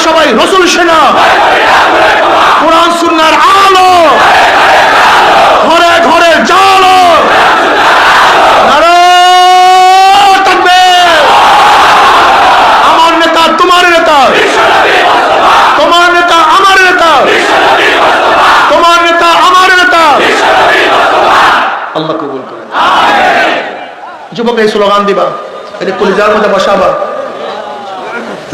সবাই রাসূল সেনা, কোরআন সুন্নাহর আলো, ঘরে ঘরে জালো, নারায়ে তাকবীর। আমার নেতা তোমার নেতা, তোমার নেতা আমার নেতা, তোমার নেতা আমার নেতা। আল্লাহ কবুল করেন। যুবক এই স্লোগান দিবা, এটা কলিজার মধ্যে বসাবা।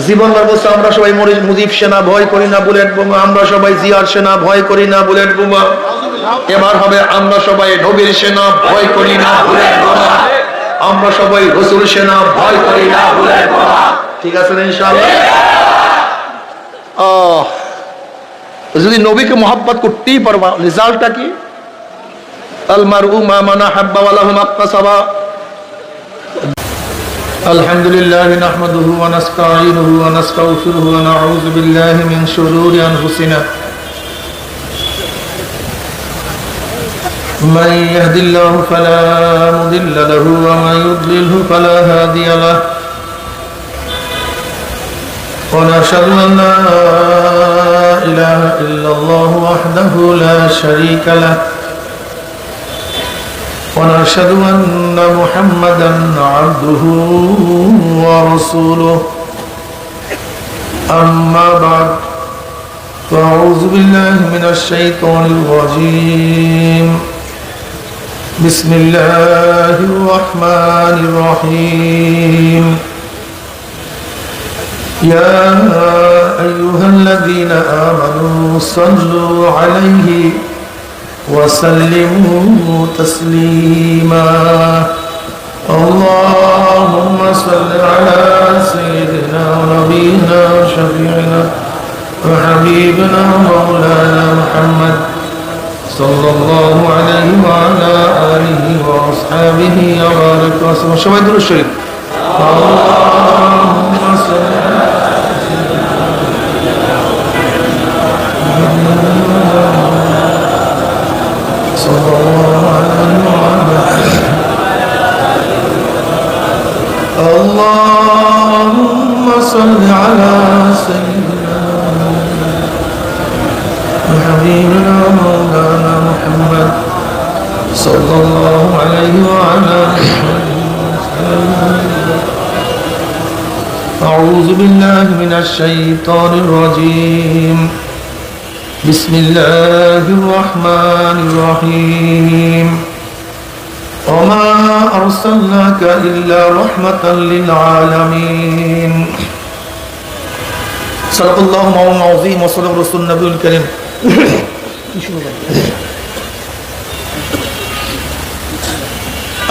জীবন বলছে আমরা সবাই মুজিব সেনা ভয় করি না বুলেট বোমা, আমরা সবাই জিয়ার সেনা ভয় করি না বুলেট বোমা। এবার হবে আমরা সবাই নবীর সেনা ভয় করি না বুলেট বোমা, আমরা সবাই রাসূল সেনা ভয় করি না বুলেট বোমা। ঠিক আছে না ইনশাআল্লাহ? যদি নবীকে মহব্বত করতেই পারবা, রেজাল্টটা কি? আল মারউ মা মান হাব্বা ওয়া লাহু মাকতাসাবা। আলহামদুলিল্লাহ নাহমাদুহু ওয়া নাস্তাঈনুহু ওয়া নাস্তাগফিরুহু ওয়া নাউযু বিল্লাহি মিন শুরুরি আনফুসিনা মান ইয়াহদিল্লাহু ফালা মুদিল্লা লাহু ওয়া মান ইউদ্লিলহু ফালা হাদিয়া লাহু ওয়া নাশহাদু আন লা ইলাহা ইল্লাল্লাহু ওয়াহদাহু লা শারীকা লাহু ونشهد أن محمدا عبده ورسوله أما بعد فأعوذ بالله من الشيطان الرجيم بسم الله الرحمن الرحيم يا أيها الذين آمنوا صلوا عليه وسلموا تسليما اللهم صل على سيدنا ونبينا وشفيعنا وحبيبنا مولانا محمد صلى الله عليه وعلى آله وأصحابه وبارك وسلم. সবাই দুরূদ শরীফ। اللهم صل على اللهم صل على سيدنا وحبيبنا مولانا محمد صلى الله عليه وعلى أعوذ بالله من الشيطان الرجيم بسم الله الرحمن الرحيم وما أرسلناك إلا رحمة للعالمين صدق الله مولانا العظيم وصدق رسول النبي الكريم.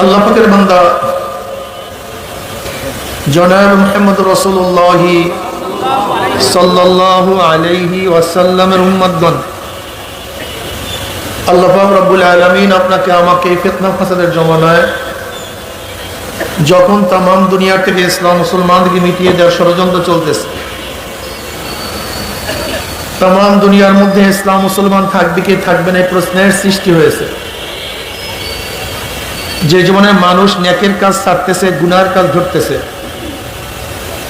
আল্লাহ পাকের বান্দা জনাব মুহাম্মদ রাসূলুল্লাহ সাল্লাল্লাহু আলাইহি ওয়াসাল্লামের উম্মতগণ, আল্লাহ পাক রব্বুল আলামিন আপনাকে আমাকে ফিতনা ফাসাদের জমানায় যখন তামাম দুনিয়া থেকে ইসলাম মুসলমানদেরকে মিটিয়ে দেওয়ার ষড়যন্ত্র চলতেছে, তামাম দুনিয়ার মধ্যে ইসলাম মুসলমান থাকবে কি থাকবে না এই প্রশ্নের সৃষ্টি হয়েছে। যে জীবনে মানুষ নেকের কাজ ছাড়তেছে, গুনার কাজ ধরতেছে,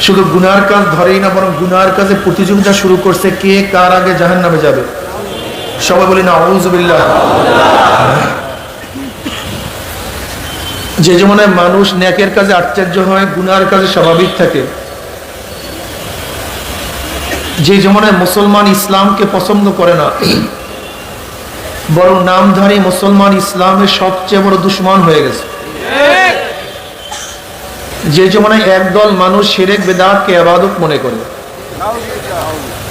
শুধু গুনার কাজ ধরেই না বরং গুনার কাজে প্রতিযোগিতা শুরু করছে কে কার আগে জাহান্নামে যাবে। সবাই বলি না আউযু বিল্লাহ। যে জীবনে মানুষ নেকের কাজে আশ্চর্য হয়, গুনার কাজে স্বাভাবিক থাকে, যে জীবনে মুসলমান ইসলামকে পছন্দ করে না বরং নামধারী মুসলমান ইসলামের সবচেয়ে বড় দুশমন হয়ে গেছে, যে জীবনে একদল মানুষ শিরক বিদআতকে ইবাদত মনে করে,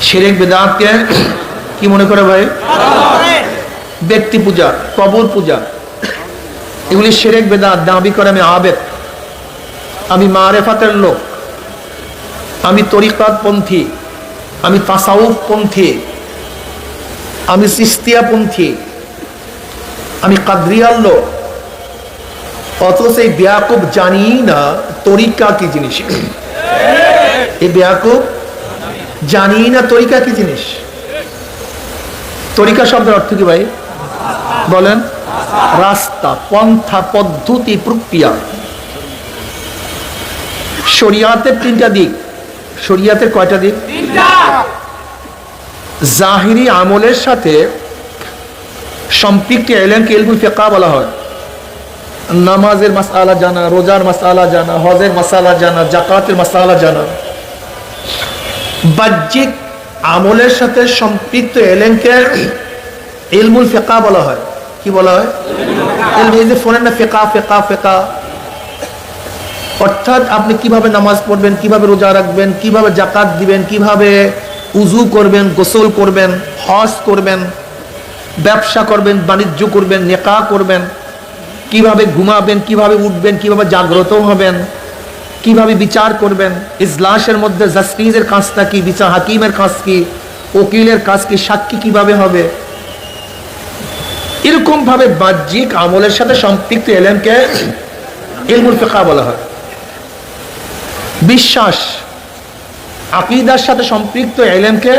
শিরক বিদআতকে কি মনে করে ভাই? ব্যক্তি পূজা, কবর পূজা, এগুলি শিরক বিদআত। দাবি করে আমি আবেদ, আমি মারেফাতের লোক, আমি তরিকাত পন্থী, আমি তাসাউফ পন্থী, আমি চিশতিয়া পন্থী, আমি কাদরিয়ার লোক। অথচ এই বেয়াকুব জানি না তরিকা কি জিনিস। এই বেয়াকুব জানি না তরিকা কি জিনিস। তরিকা শব্দের অর্থ কি ভাই বলেন? রাস্তা, পন্থা, পদ্ধতি, প্রক্রিয়া। শরিয়াতের তিনটা দিক। শরিয়াতের কয়টা দিক? জাহিরি আমলের সাথে সম্পৃক্ত ইলমকে ইলমুল ফিকহ বলা হয়। নামাজের মাসআলা জানা, রোজার মাসআলা জানা, হজের মাসআলা জানা, যাকাতের মাসআলা জানা, বাহ্যিক আমলের সাথে সম্পৃক্ত ইলমকে ইলমুল ফিকহ বলা হয়। কি বলা হয়? এই যে ফোনের না ফিকহ ফিকহ ফিকহ, অর্থাৎ আপনি কিভাবে নামাজ পড়বেন, কিভাবে রোজা রাখবেন, কিভাবে যাকাত দিবেন, কিভাবে উযু করবেন, গোসল করবেন, হজ করবেন, ব্যবসা করবেন, বাণিজ্য করবেন, নিকাহ করবেন, কিভাবে ঘুমাবেন, কিভাবে উঠবেন, কিভাবে জাগ্রত হবেন, কিভাবে বিচার করবেন, ইজলাসের মধ্যে জাস্টিসের কাজটা কি, বিচার হাকিমের কাজ কি, উকিলের কাজ কি, সাক্ষী কিভাবে হবে, এরকম ভাবে বাহ্যিক আমলের সাথে সম্পৃক্ত ইলমকে ইলমুল ফিকহ বলা হয়। বিশ্বাস আকীদার সাথে সম্পৃক্ত ইলমকে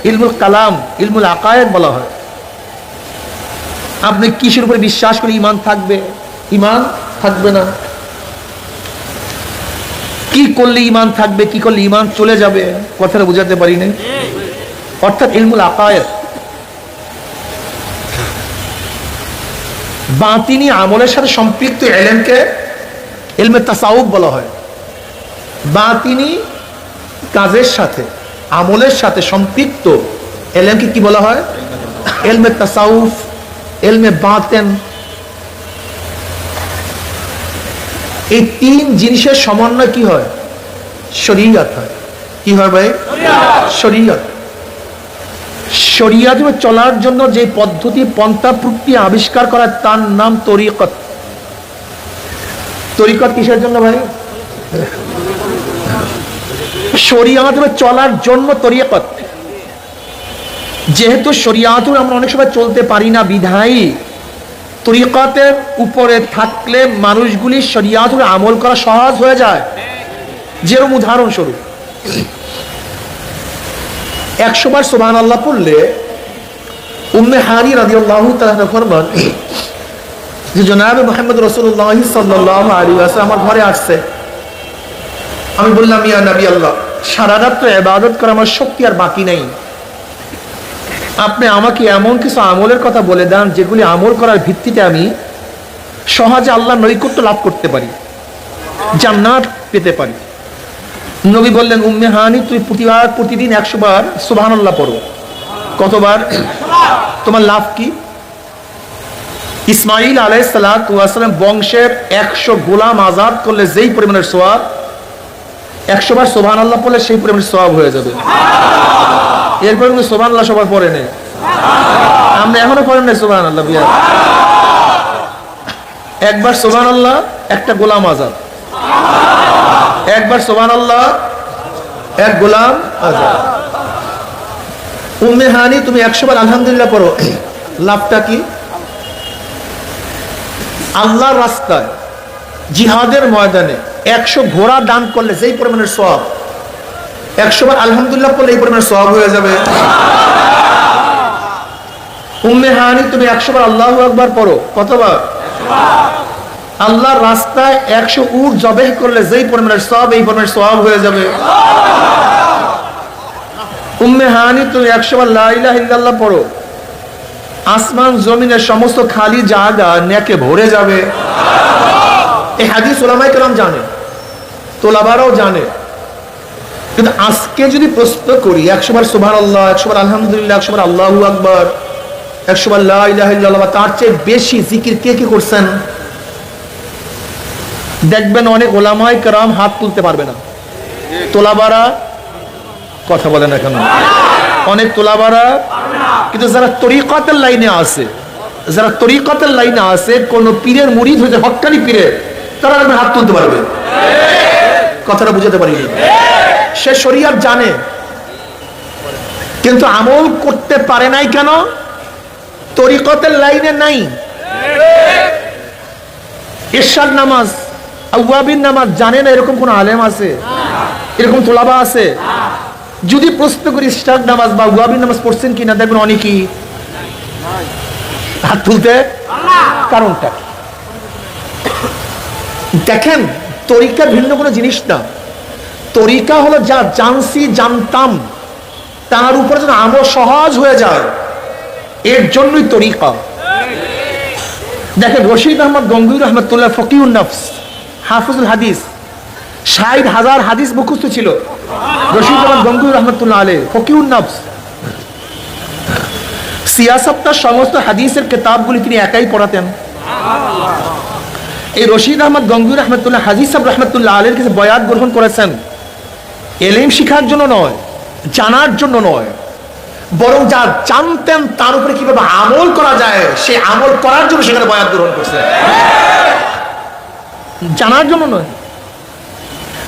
ইলমুল কালাম, ইলমুল আকায়েদ বলা হয়। আপনি কিসের উপরে বিশ্বাস করে ঈমান থাকবে, ঈমান থাকবে না, কি করলে ঈমান থাকবে, কি করলে ঈমান চলে যাবে, কথাটা বুঝাতে পারি না। অর্থাৎ ইলমুল আকায়েদ। বাতিনি আমলের সাথে সম্পৃক্ত ইলমকে ইলমে তাসাউফ বলা হয়। বাতিনি কাজের সাথে আমলের সাথে সম্পৃক্ত ইলমকে কি বলা হয়? ইলমে তাসাউফ, ইলমে বাতেন। এই তিন জিনিসের সমন্বয় কি হয়? শরীয়ত হয়। কি হয় ভাই? শরীয়ত। শরীয়তে চলার জন্য যে পদ্ধতি পন্থা প্রক্রিয়া আবিষ্কার করা তার নাম তরিকত। তরিকত কিসের জন্য ভাই? শরীয়তে চলার জন্য তরিকত। যেহেতু শরীয়তে আমরা অনেক সময় চলতে পারি না, বিধায়ী তরিকতের উপরে থাকলে মানুষগুলি শরীয়তে আমল করা সহজ হয়ে যায়। যেরকম উদাহরণস্বরূপ 100 বার সুবহানাল্লাহ পড়লে উম্মে হানি রাদিয়াল্লাহু তাআলা ফরমান যে জনাবে মুহাম্মদ রাসূলুল্লাহ সাল্লাল্লাহু আলাইহি ওয়াসাল্লাম আমার ঘরে আসছে। আমি বললাম, ইয়া নবী আল্লাহ, সারা রাত তো ইবাদত করা আমার শক্তি আর বাকি নেই, আপনি আমাকে এমন কিছু আমলের কথা বলে দেন যেগুলি আমল করার ভিত্তিতে আমি সহজে আল্লাহর নৈকট্য লাভ করতে পারি, জান্নাত পেতে পারি। নবী বললেন, উম্মে হানি তুই প্রতিদিন 100 বার সুবহানাল্লাহ পড়ো। কতবার? তোমার লাভ কি? ইসমাঈল আলাইহিস সালাম বংশের 100 গোলাম আজাদ করলে যেই পরিমাণের সওয়াব, 100 বার সুবহানাল্লাহ পড়লে সেই পরিমাণের সওয়াব হয়ে যাবে। এরপর কিন্তু সুবহানাল্লাহ সবার পড়ে নেই, আমরা এখনো পড়েন নাই সুবহানাল্লাহ। বিয়া একবার সুবহানাল্লাহ একটা গোলাম আজাদ, একবার সুবহানাল্লাহ এক গোলাম আজাদ। উম্মে হানি তুমি 100 বার আলহামদুলিল্লাহ পড়ো, লাভটা কি? আল্লাহর রাস্তায় জিহাদের ময়দানে 100 ঘোড়া দান করলে যেই পরিমাণের সওয়াব, 100 বার আলহামদুলিল্লাহ পড়লে এই পরিমাণের সওয়াব হয়ে যাবে। উম্মে হানি তুমি 100 বার আল্লাহু আকবার পড়ো। কতবার? আল্লাহর রাস্তায় 100 উট জবেহ করলে যেই পরিমাণের সওয়াব, এই পরিমাণের সওয়াব হয়ে যাবে। উম্মে হানি তুমি 100 বার লা ইলাহা ইল্লাল্লাহ পড়ো, আসমান জমিনের সমস্ত খালি জায়গা নেকে ভরে যাবে। এই হাদিস উলামায়ে কেরাম জানে, তোলাবারাও জানে। কিন্তু আজকে যদি প্রশ্ন করি 100 বার সুবহানাল্লাহ, 100 বার আলহামদুলিল্লাহ, 100 বার আল্লাহু আকবার, 100 বার লা ইলাহা ইল্লাল্লাহ, তার চেয়ে বেশি জিকির কে কে করছেন? দেখবেন অনেক উলামায়ে কেরাম হাত তুলতে পারবে না। তোলাবারা কথা বলে না কেন? অনেক তোলাবারা, কিন্তু যারা তরিকতের লাইনে আছে, যারা তরিকতের লাইনে আছে, কোন পীরের মুরিদ হয়েছে, হক্কানি পীরের, তারা হাত তুলতে পারবে। কথাটা বুঝাতে পারি? সে শরীয়ত জানে কিন্তু আমল করতে পারে নাই কেন? তরিকতের লাইনে নাই। ইরশাদ নামাজ, আওয়াবিন নামাজ জানে না, এরকম কোন আলেম আছে? এরকম তোলাবা আছে? যদি প্রশ্ন করি ইরশাদ নামাজ বা আওয়াবিন নামাজ পড়ছেন কিনা, দেখবেন অনেকেই হাত তুলতে। কারণটা দেখেন, তরিকা ভিন্ন কোনো জিনিস না। তরিকা হলো যা জানছি, জানতাম, তার উপরে যেন আমল সহজ হয়ে যায়, এর জন্যই তরিকা। দেখেন রশিদ আহমদ গঙ্গুই রহমতুল্লাহ ফকিউন নফস, হাফিজুল হাদিস, ৬০,০০০ হাদিস মুখস্থ ছিল রশিদ আহমদ গঙ্গুই রহমতুল্লাহ আলাইহি, ফকিউন নফস। সিয়াসতটা সমস্ত হাদিসের কিতাবগুলি তিনি একাই পড়াতেন। এই রশিদ আহমদ গঙ্গুই রহমতুল্লাহ হাদিস সাহেব রহমতুল্লাহ আলাইহির কাছে বয়াত গ্রহণ করেছেন এলিম শিখার জন্য নয়, জানার জন্য নয়, বরং যা জানতেন তার উপরে কিভাবে আমল করা যায় সে আমল করার জন্য সেখানে বয়াত গ্রহণ করছেন, জানার জন্য নয়।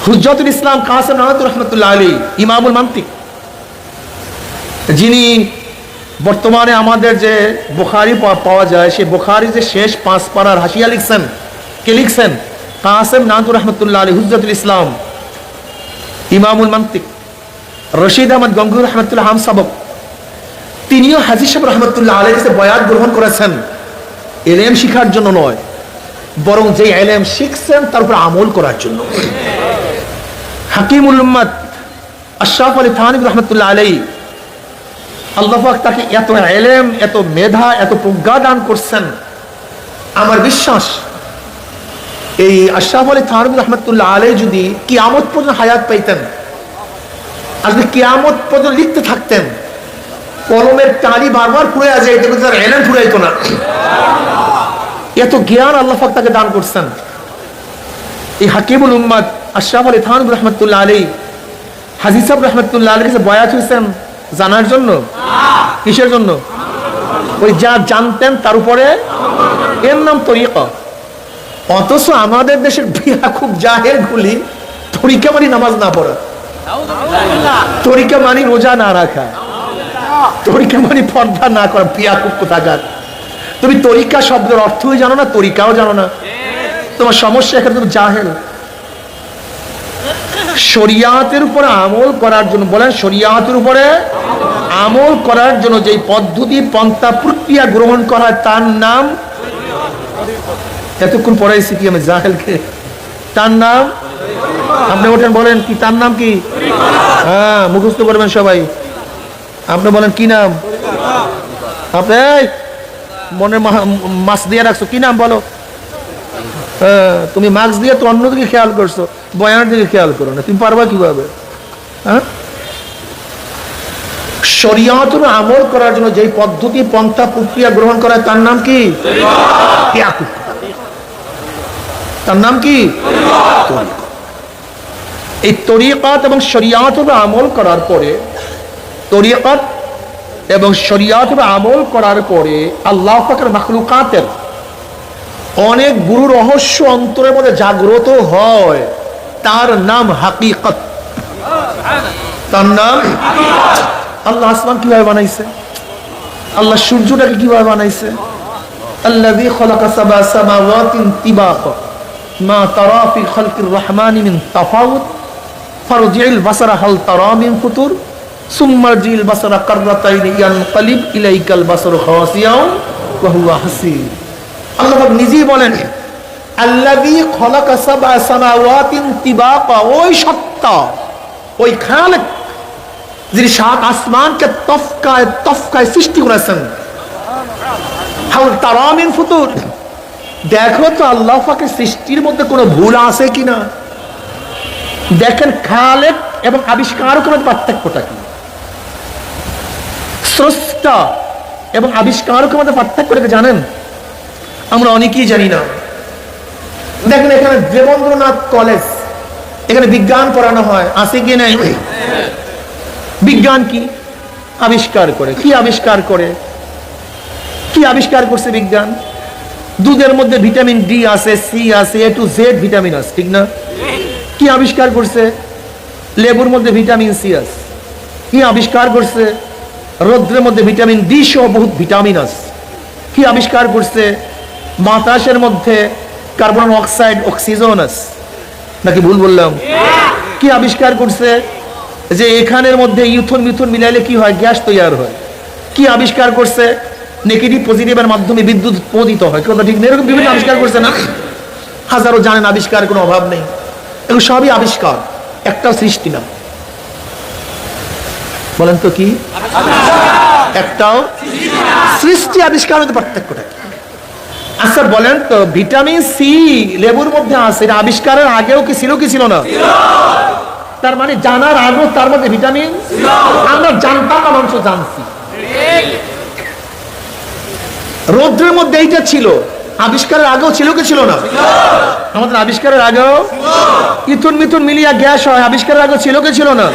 হুজ্জতুল ইসলাম কাসেম নানাতুর রহমতুল্লাহ আলাইহি, ইমামুল মান্তিক, যিনি বর্তমানে আমাদের যে বুখারী পাওয়া যায় সেই বুখারী যে শেষ 5 পারার হাসিয়া লিখছেন, কে লিখছেন? কাসেম নানাতুর রহমতুল্লাহ আলাইহি, হুজ্জতুল ইসলাম, ইমামুল মান্তিক, রশিদ আহমদ গঙ্গুই রহমতুল্লাহ হামসাবক, তিনিও হাজির সাহেব রহমতুল্লাহ আলাইহির কাছে বয়াত গ্রহণ করেছেন ইলম শিখার জন্য নয়, বরং যে ইলম শিখছেন তার উপর আমল করার জন্য। হাকিমুল উম্মত আশরাফ আলী থানভী রহমতুল্লাহ আলাইহি, আল্লাহ পাক তাকে এত ইলম, এত মেধা, এত প্রজ্ঞা দান করছেন। আমার বিশ্বাস এই আশরাফ আলী থানভী রহমতুল্লাহ আলাইহি যদি কিয়ামত পর্যন্ত হায়াত পাইতেন, আর যদি কিয়ামত পর্যন্ত লিখতে থাকতেন, কলমের টালি বারবার ফুরে যায়, তার ইলম ফুরাইতো না। এত জ্ঞান আল্লাহ পাক তাকে দান করছেন। এই হাকিমুল উম্মত আশরাফ আলী থানভী রহমতুল্লাহ আলাইহি হাজী সাহেব রহমতুল্লাহ আলাইহির কাছে বয়াত হয়েছেন জানার জন্য, কিসের জন্য? ওই যা জানতেন তার উপরে, এর নাম তরিকা। অথচ আমাদের দেশের খুব জাহেল গুলি তরিকা মানে নামাজ না পড়া, তরিকা মানে রোজা না রাখা, তরিকা মানে পর্দা না করা, খুব কোথাকার। তুমি তরিকা শব্দের অর্থই জানো না, তরিকাও জানো না, তোমার সমস্যা এখানে, তুমি জাহেল। শরিয়াতের উপরে আমল করার জন্য, বলেন শরিয়াতের উপরে আমল করার জন্য যে পদ্ধতি, পন্থা, প্রক্রিয়া গ্রহণ করা তার নাম, এতক্ষণ পড়াইছি কি আমি জাহেলকে, তার নাম, আপনি ওঠেন বলেন কি তার নাম কি? হ্যাঁ, মুখস্থ করবেন সবাই। আপনি বলেন কি নাম? আপনি মনে মাস্ক দিয়ে রাখছো, কি নাম বলো? তুমি মাস্ক দিয়ে তো অন্যদিকে খেয়াল করছো, বয়ানের দিকে খেয়াল করো না, তুমি পারবা কিভাবে? হ্যাঁ, শরিয়াতের আমল করার জন্য যে পদ্ধতি, পন্থা, প্রক্রিয়া গ্রহণ করা তার নাম কি? তার নাম কি? এই তরিকাত এবং শরিয়াতের আমল করার পরে, তরিকাত এবং শরিয়াতের আমল করার পরে আল্লাহ পাকের মাখলুকাতের অনেক গুরু রহস্য অন্তরের মধ্যে জাগ্রত হয়, তার নাম হাকিকত। তার নাম, আল্লাহ আসমান কিভাবে বানাইছে, আল্লাহ সূর্যটাকে কিভাবে বানাইছে, আল্লাযী খালাকা সাবআ সামাওয়াতিন তিবাকা মা তারা ফি খালকির রহমানি মিন তাফাউত ফারজি'ল বাসারা হাল তারা মিন ফুতুর সুম্মা রজি'ল বাসারা কাররাতাইনি ইয়ানকালিব ইলাইকাল বাসারু খাসিয়াও ওয়া হুয়া হাসির। আল্লাহ পাক নিজেই বলেন আল্লাযী খালাকা সাবআ সামাওয়াতিন তিবাকা, ওই সত্তা, ওই খালিক যিনি 7 আসমানকে তফকায় তফকায় সৃষ্টি করেছেন। হাল তারা মিন ফুতুর, দেখো তো আল্লাহ পাকের সৃষ্টির মধ্যে কোনো ভুল আছে কিনা। দেখেন খালিক এবং আবিষ্কারকের মধ্যে পার্থক্যটা কি, স্রষ্টা এবং আবিষ্কারকের মধ্যে পার্থক্যটাকে জানেন? আমরা অনেকেই জানি না। দেখেন এখানে দেবেন্দ্রনাথ কলেজ, এখানে বিজ্ঞান পড়ানো হয়, আছে কি নাই? বিজ্ঞান কি আবিষ্কার করে, কি আবিষ্কার করে, কি আবিষ্কার করছে বিজ্ঞান? দুধের মধ্যে ভিটামিন ডি আছে, সি আছে, এ টু জেড ভিটামিন আছে, ঠিক না? কি আবিষ্কার করছে? লেবুর মধ্যে ভিটামিন সি আছে। কি আবিষ্কার করছে? রৌদ্রের মধ্যে ভিটামিন ডি সহ বহুত ভিটামিন আছে। কি আবিষ্কার করছে? বাতাসের মধ্যে কার্বন অক্সাইড, অক্সিজেন আছে, নাকি ভুল বললাম? কি আবিষ্কার করছে? যে এখানের মধ্যে ইথন মিথুন মিলাইলে কি হয়, গ্যাস তৈরি হয়। কি আবিষ্কার করছে? নেগেটিভ পজিটিভের মাধ্যমে বিদ্যুৎ উৎপাদিত হয়, কথা ঠিক না? এরকম বিভিন্ন আবিষ্কার করছে না? হাজারো জানেন, আবিষ্কার কোনো অভাব নেই, এগুলো সবই আবিষ্কার, একটাও সৃষ্টি না। বলেন তো কি? একটাও সৃষ্টি আবিষ্কার মধ্যে পার্থক্যটা কি? আচ্ছা বলেন তো, ভিটামিন সি লেবুর মধ্যে আছে, এটা আবিষ্কারের আগেও কি ছিল, কি ছিল না? তার মানে জানার আগেও তার মধ্যে ভিটামিন আমরা জানতাম না, মানুষ জানছি। রৌদ্রের মধ্যে এইটা ছিল, আবিষ্কারের আগেও ছিল, কি ছিল না? আমাদের আবিষ্কারের আগেও ইথুন মিথুন মিলিয়া গ্যাস হয়, আবিষ্কারের আগেও ছিল, কি ছিল না?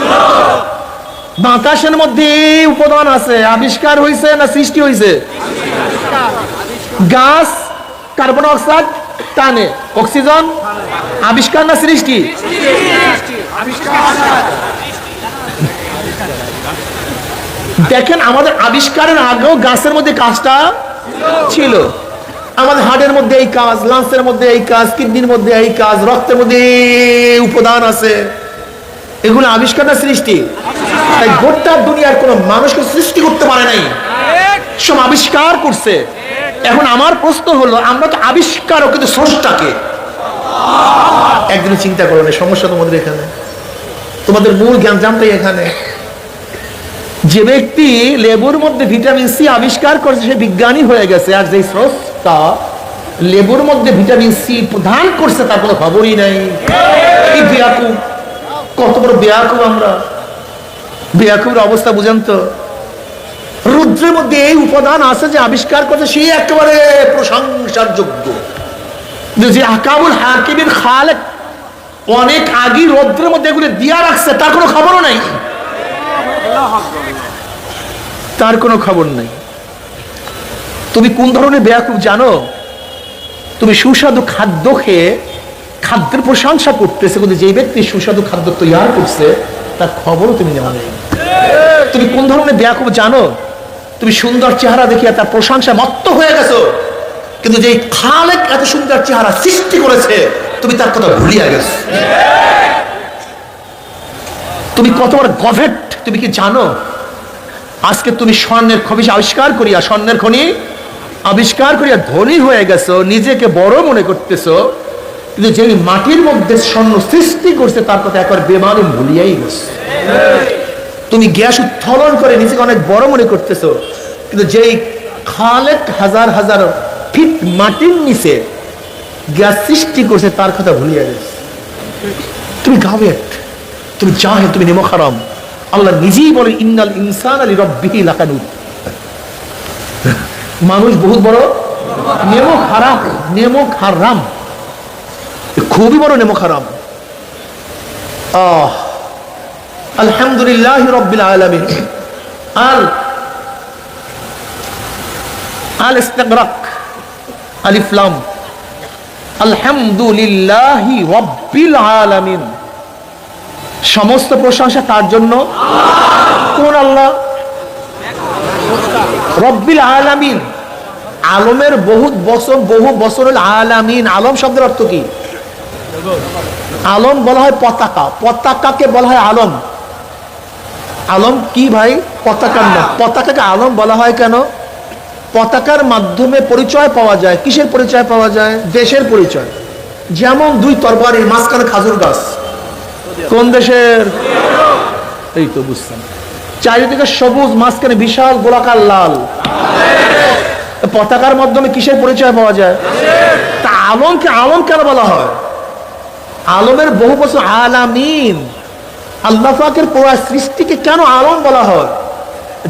বাতাসের মধ্যে উপাদান আছে, আবিষ্কার হয়েছে না সৃষ্টি হয়েছে? গাছ কার্বন অক্সাইড টানে, অক্সিজেন আবিষ্কার না সৃষ্টি? দেখেন আমাদের আবিষ্কারের আগেও গাছের মধ্যে কাজটা ছিল। আমাদের হার্টের মধ্যে এই কাজ, লাংসের মধ্যে এই কাজ, কিডনির মধ্যে এই কাজ, রক্তের মধ্যে উপাদান আছে। এগুলো আবিষ্কার না সৃষ্টি? তাই গোটা দুনিয়ার কোন মানুষকে সৃষ্টি করতে পারে নাই, সব আবিষ্কার করছে। এখন আমার প্রশ্ন হলো, আমরা তো আবিষ্কারক, কিন্তু স্রষ্টাকে একদিন চিন্তা করো না। সমস্যা তোমাদের এখানে, তোমাদের মূল জ্ঞান জানতে এখানে। যে ব্যক্তি লেবুর মধ্যে ভিটামিন সি আবিষ্কার করেছে সে বিজ্ঞানী হয়ে গেছে, আর যে স্রষ্টা লেবুর মধ্যে ভিটামিন সি প্রদান করছে তার কোনো খবরই নাই। কি বেয়াকুব, কত বড় বেয়াকুব আমরা! বেয়াকুবের অবস্থা বুঝেন তো। রুদ্রের মধ্যে এই উপাদান আছে যে আবিষ্কার করছে, সে একেবারে প্রশংসার যোগ্য। যে আকাবুল হাকিমের খালেক অনেক আগে রৌদ্রের মধ্যে এগুলো দিয়া রাখছে, তার কোনো খবরও নাই, তার কোনো খবর নাই। তুমি কোন ধরনের বেয়াকুব জানো? তুমি সুস্বাদু খাদ্য খেয়ে খাদ্যের প্রশংসা করতেছে, কিন্তু যে ব্যক্তি সুস্বাদু খাদ্য তৈরি করছে তার খবরও তুমি নেওয়া নেই। তুমি কোন ধরনের বেয়াকুব জানো? তুমি সুন্দর চেহারা দেখিয়া তার প্রশংসা মত্ত হয়ে গেছো, কিন্তু যে খালেক এত সুন্দর চেহারা সৃষ্টি করেছে তুমি তার কথা ভুলিয়া গেছো। তুমি কত বড় গভেট তুমি কি জানো? আজকে তুমি স্বর্ণের খনিজ আবিষ্কার করিয়া, স্বর্ণের খনি আবিষ্কার করিয়া ধনী হয়ে গেছো, নিজেকে বড় মনে করতেছো, কিন্তু যে মাটির মধ্যে স্বর্ণ সৃষ্টি করছে তার কথা একবার বেমানে ভুলিয়াই গেছো। তুমি গ্যাস উত্তোলন করে নিজেকে অনেক বড় মনে করতেছো, কিন্তু যেই খালেক হাজার হাজার ফিট মাটির নিচে গ্যাস সৃষ্টি করছে তার কথা ভুলিয়া গেছে। তুমি গাবেট, তুমি জাহেল, তুমি নেমো হারাম। আল্লাহ নিজেই বলে ইন্নাল ইনসান আলী রব্বিহি লাকানুত, মানুষ বহুত বড় নেমো হারাম, নেমো হারাম, খুবই বড় নেমো হারাম। আলহামদুলিল্লাহ রাব্বিল আলামিন। আল ইস্তিগরাক আলিফ লাম, আলহামদুলিল্লাহি রাব্বিল আলামিন। সমস্ত প্রশংসা তার জন্য। কোন আল্লাহ? রব্বিল আলামিন। আলমের বহু বছর আলামিন। আলম শব্দের অর্থ কি? আলম বলা হয় পতাকা, পতাকাকে বলা হয় আলম। আলম কি ভাই? পতাকার নাম। পতাকাকে আলম বলা হয় কেন? পতাকার মাধ্যমে পরিচয় পাওয়া যায়। কিসের পরিচয় পাওয়া যায়? দেশের পরিচয়। যেমন দুই তরবারির মাঝখানে খাজুর গাছ। কোন দেশের? এই তো বুঝছেন। চারিদিকে সবুজ, মাঝখানে বিশাল গোলাকার লাল। পতাকার মাধ্যমে কিসের পরিচয় পাওয়া যায়? তা আলমকে আলম কেন বলা হয়? আলমের বহু বছর আলামিন। আল্লাহ পাকের পুরো সৃষ্টিকে কেন আলম বলা হয়?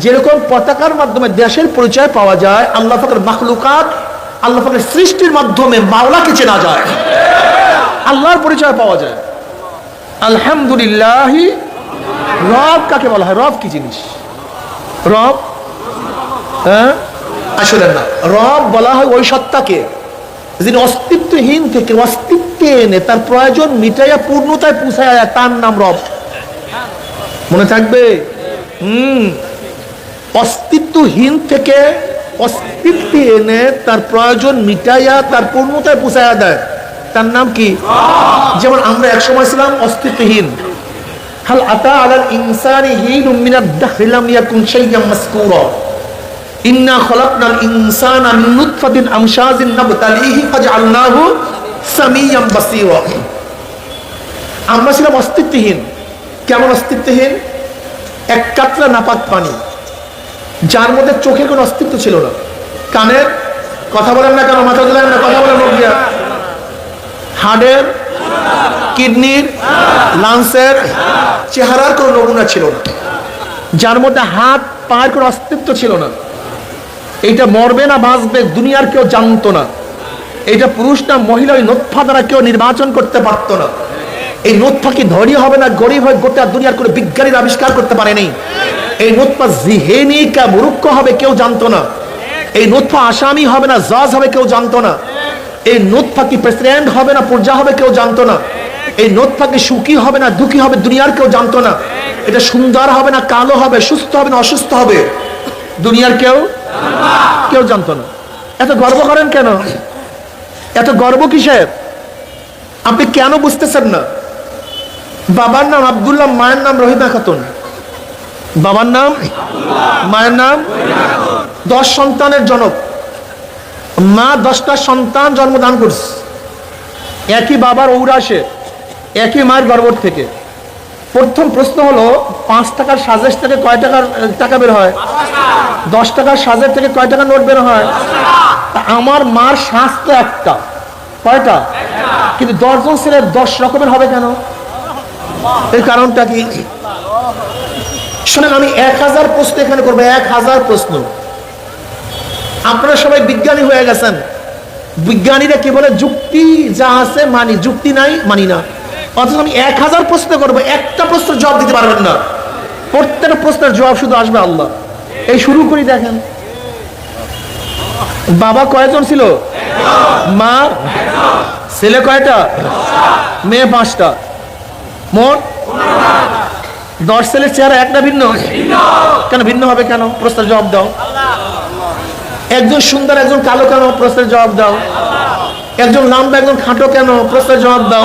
যেরকম পতাকার মাধ্যমে দেশের পরিচয় পাওয়া যায়, আল্লাহ পাকের মাখলুকাত, আল্লাহ পাকের সৃষ্টির মাধ্যমে মাওলাকে চেনা যায়, আল্লাহর পরিচয় পাওয়া যায়। আলহামদুলিল্লাহ। রব কাকে বলা হয়? রব কি জিনিস? রব আসলে না, রব বলা হয় ওই সত্তাকে যিনি অস্তিত্বহীন থেকে অস্তিত্বে এনে তার প্রয়োজন মিটাইয়া পূর্ণতায় পৌঁছায়, তার নাম রব। মনে থাকবে? অস্তিত্বহীন থেকে অস্তিত্বে এনে তার প্রয়োজন মিটাইয়া তার পূর্ণতায় পৌঁছায়া দেয়, তার নাম কি? যেমন আমরা একসময় ছিলাম অস্তিত্বহীন। হাল আতা আলাল ইনসানি হিনুম মিনাদ দাহরি লাম ইয়াকুন শাইয়্যান মাসকুরা ইন্না খলাকনাল ইনসানা মিন নুতফাতিন আমশাজিন নাবতালিহি ফাজআলনাহু সামিয়্যান বাসীরা। আমরা ছিলাম অস্তিত্বহীন। কেমন অস্তিত্বহীন? এক কাতরা নাপাক পানি, যার মধ্যে চোখের কোনো অস্তিত্ব ছিল না, কানের কথা বলেন না কেন, মাথা তোলেন না, কথা বলেন মুখ দিয়া, হাড়ের, কিডনির, লাংসের, চেহারার কোনো নমুনা ছিল না, যার মধ্যে হাত পায়ের কোনো অস্তিত্ব ছিল না। এইটা মরবে না বাঁচবে দুনিয়ার কেউ জানতো না। এইটা পুরুষ না মহিলা, ওই নোৎফা দ্বারা কেউ নির্বাচন করতে পারত না। এই নোৎফা কি ধনী হবে না গরিব হয় গোটা দুনিয়ার কোনো বিজ্ঞানীর আবিষ্কার করতে পারেনি। এই নোৎফা জিহেনি কা মুরুক্ষ হবে কেউ জানতো না। এই নোৎফা আসামি হবে না জজ হবে কেউ জানতো না। এই নোৎফা কি প্রেসিডেন্ট হবে না প্রজা হবে কেউ জানতো না। এই নোৎফা কি সুখী হবে না দুঃখী হবে দুনিয়ার কেউ জানতো না। এটা সুন্দর হবে না কালো হবে, সুস্থ হবে না অসুস্থ হবে, দুনিয়ার কেউ জানতো না। এত গর্ব করেন কেন? এত গর্ব কিসের? আপনি কেন বুঝতেছেন না? বাবার নাম আব্দুল্লাহ, মায়ের নাম রহিমা খাতুন। বাবার নাম, মায়ের নাম, 10 সন্তানের জনক। মা 10টা সন্তান জন্মদান করছে, একই বাবার ঔরাসে, একই মায়ের গর্ভ থেকে। প্রথম প্রশ্ন হলো 5 টাকার সাজেশ থেকে কয় টাকা বের হয়? 10 টাকার সাজের থেকে কয় টাকা নোট বের হয়? আমার মার শ্বাস তো একটা, কয়টা? কিন্তু 10 জন ছেলে 10 রকমের হবে কেন? এই কারণটা কি? শোনেন, আমি 1000 প্রশ্ন এখানে করবো, 1000 প্রশ্ন। আপনারা সবাই বিজ্ঞানী হয়ে গেছেন। বিজ্ঞানীরা কি বলে? যুক্তি যা আছে মানি, যুক্তি নাই মানি না। অথচ আমি 1000 প্রশ্ন করবো, একটা প্রশ্নের জবাব দিতে পারবেন না। প্রত্যেকটা প্রশ্নের জবাব শুধু আসবে আল্লাহ। এই শুরু করি, দেখেন বাবা কয়জন ছিল? মা, ছেলে কয়টা? মেয়ে 5টা, মোট 10 ছেলের চেহারা একটা ভিন্ন। কেন ভিন্ন হবে কেন? প্রশ্নের জবাব দাও। একজন সুন্দর একজন কালো কেন? প্রশ্নের জবাব দাও। একজন লম্বা একজন খাটো কেন? প্রশ্নের জবাব দাও।